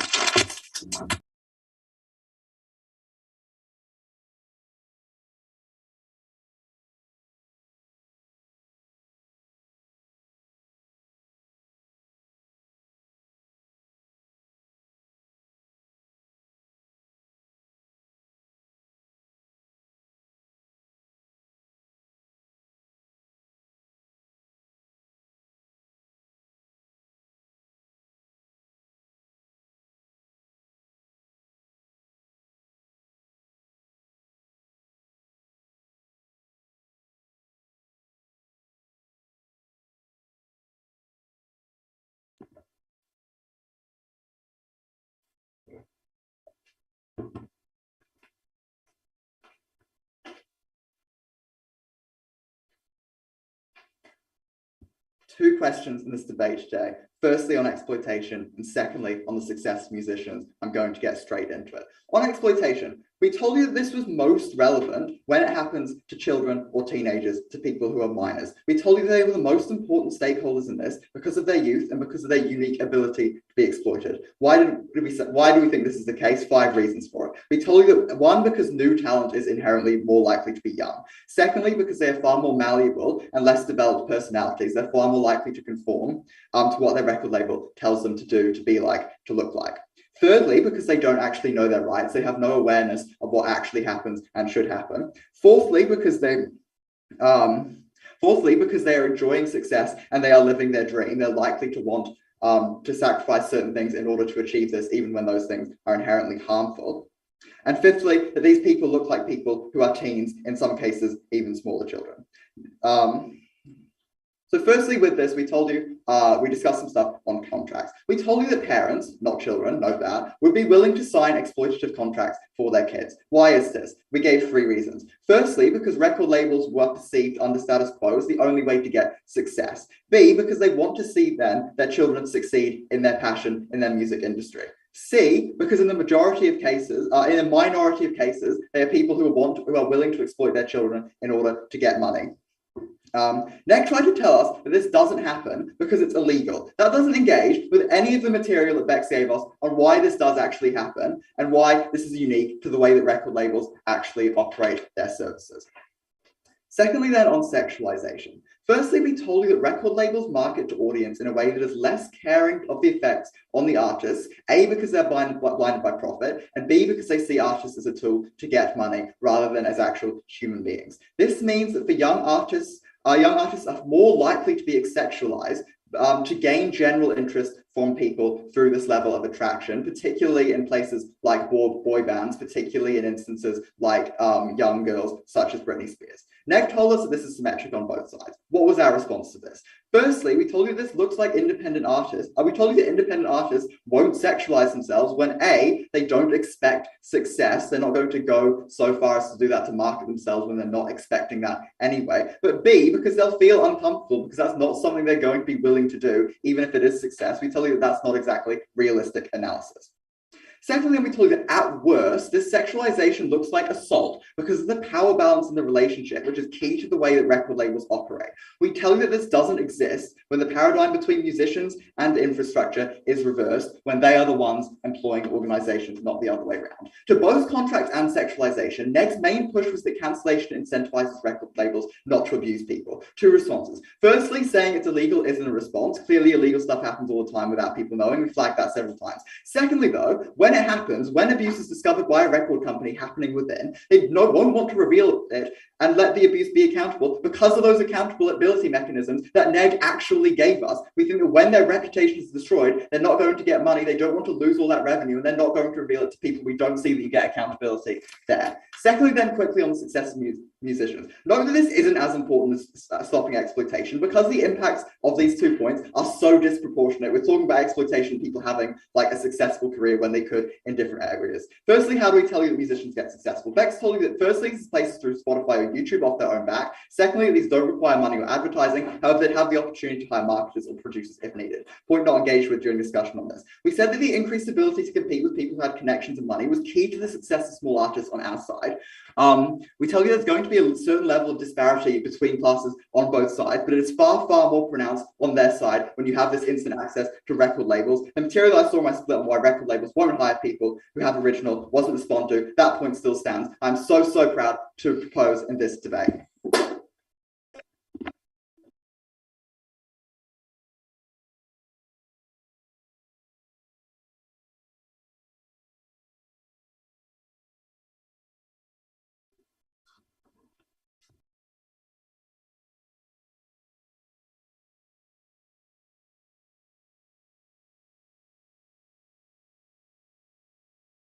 Two questions in this debate today. Firstly, on exploitation, and secondly, on the success of musicians. I'm going to get straight into it. On exploitation, we told you that this was most relevant when it happens to children or teenagers, to people who are minors. We told you they were the most important stakeholders in this because of their youth and because of their unique ability to be exploited. Why do we think this is the case? 5 reasons for it. We told you that 1, because new talent is inherently more likely to be young. Secondly, because they are far more malleable and less developed personalities. They're far more likely to conform to what their record label tells them to do, to be like, to look like. Thirdly, because they don't actually know their rights. They have no awareness of what actually happens and should happen. Fourthly, because they are enjoying success and they are living their dream. They're likely to want to sacrifice certain things in order to achieve this, even when those things are inherently harmful. And fifthly, that these people look like people who are teens, in some cases, even smaller children. So firstly, with this, we told you, we discussed some stuff on contracts. We told you that parents, not children, note that, would be willing to sign exploitative contracts for their kids. Why is this? We gave 3 reasons. Firstly, because record labels were perceived under status quo as the only way to get success. B, because they want to see then their children succeed in their passion in their music industry. C, because in a minority of cases, they are people who are willing to exploit their children in order to get money. Next, tried to tell us that this doesn't happen because it's illegal. That doesn't engage with any of the material that Bex gave us on why this does actually happen and why this is unique to the way that record labels actually operate their services. Secondly, then, on sexualization. Firstly, we told you that record labels market to audience in a way that is less caring of the effects on the artists, A, because they're blinded by profit, and B, because they see artists as a tool to get money rather than as actual human beings. This means that for young artists are more likely to be sexualized to gain general interest from people through this level of attraction, particularly in places like boy bands, particularly in instances like young girls such as Britney Spears. Next told us that this is symmetric on both sides. What was our response to this? Firstly, we told you this looks like independent artists. We told you that independent artists won't sexualize themselves when A, they don't expect success. They're not going to go so far as to do that to market themselves when they're not expecting that anyway. But B, because they'll feel uncomfortable because that's not something they're going to be willing to do, even if it is success. We tell you that that's not exactly realistic analysis. Secondly, we told you that at worst, this sexualization looks like assault because of the power balance in the relationship, which is key to the way that record labels operate. We tell you that this doesn't exist when the paradigm between musicians and infrastructure is reversed, when they are the ones employing organizations, not the other way around. To both contracts and sexualization, Neg's main push was that cancellation incentivizes record labels not to abuse people. Two responses. Firstly, saying it's illegal isn't a response. Clearly, illegal stuff happens all the time without people knowing. We flagged that several times. Secondly, though, when it happens, when abuse is discovered by a record company happening within, they won't want to reveal it and let the abuse be accountable because of those accountability mechanisms that Neg actually gave us. We think that when their reputation is destroyed, they're not going to get money, they don't want to lose all that revenue, and they're not going to reveal it to people. We don't see that you get accountability there. Secondly, then quickly on the success of musicians. Note that this isn't as important as stopping exploitation because the impacts of these 2 points are so disproportionate. We're talking about exploitation, people having like a successful career when they could in different areas. Firstly, how do we tell you that musicians get successful? Bex told you that firstly, these places through Spotify or YouTube off their own back. Secondly, these don't require money or advertising. However, they'd have the opportunity to hire marketers or producers if needed. Point not engaged with during discussion on this. We said that the increased ability to compete with people who had connections and money was key to the success of small artists on our side. We tell you there's going to be a certain level of disparity between classes on both sides, but it is far, far more pronounced on their side when you have this instant access to record labels. The material I saw in my split on why record labels won't hire people who have original, wasn't responded to, that point still stands. I'm so proud to propose in this debate.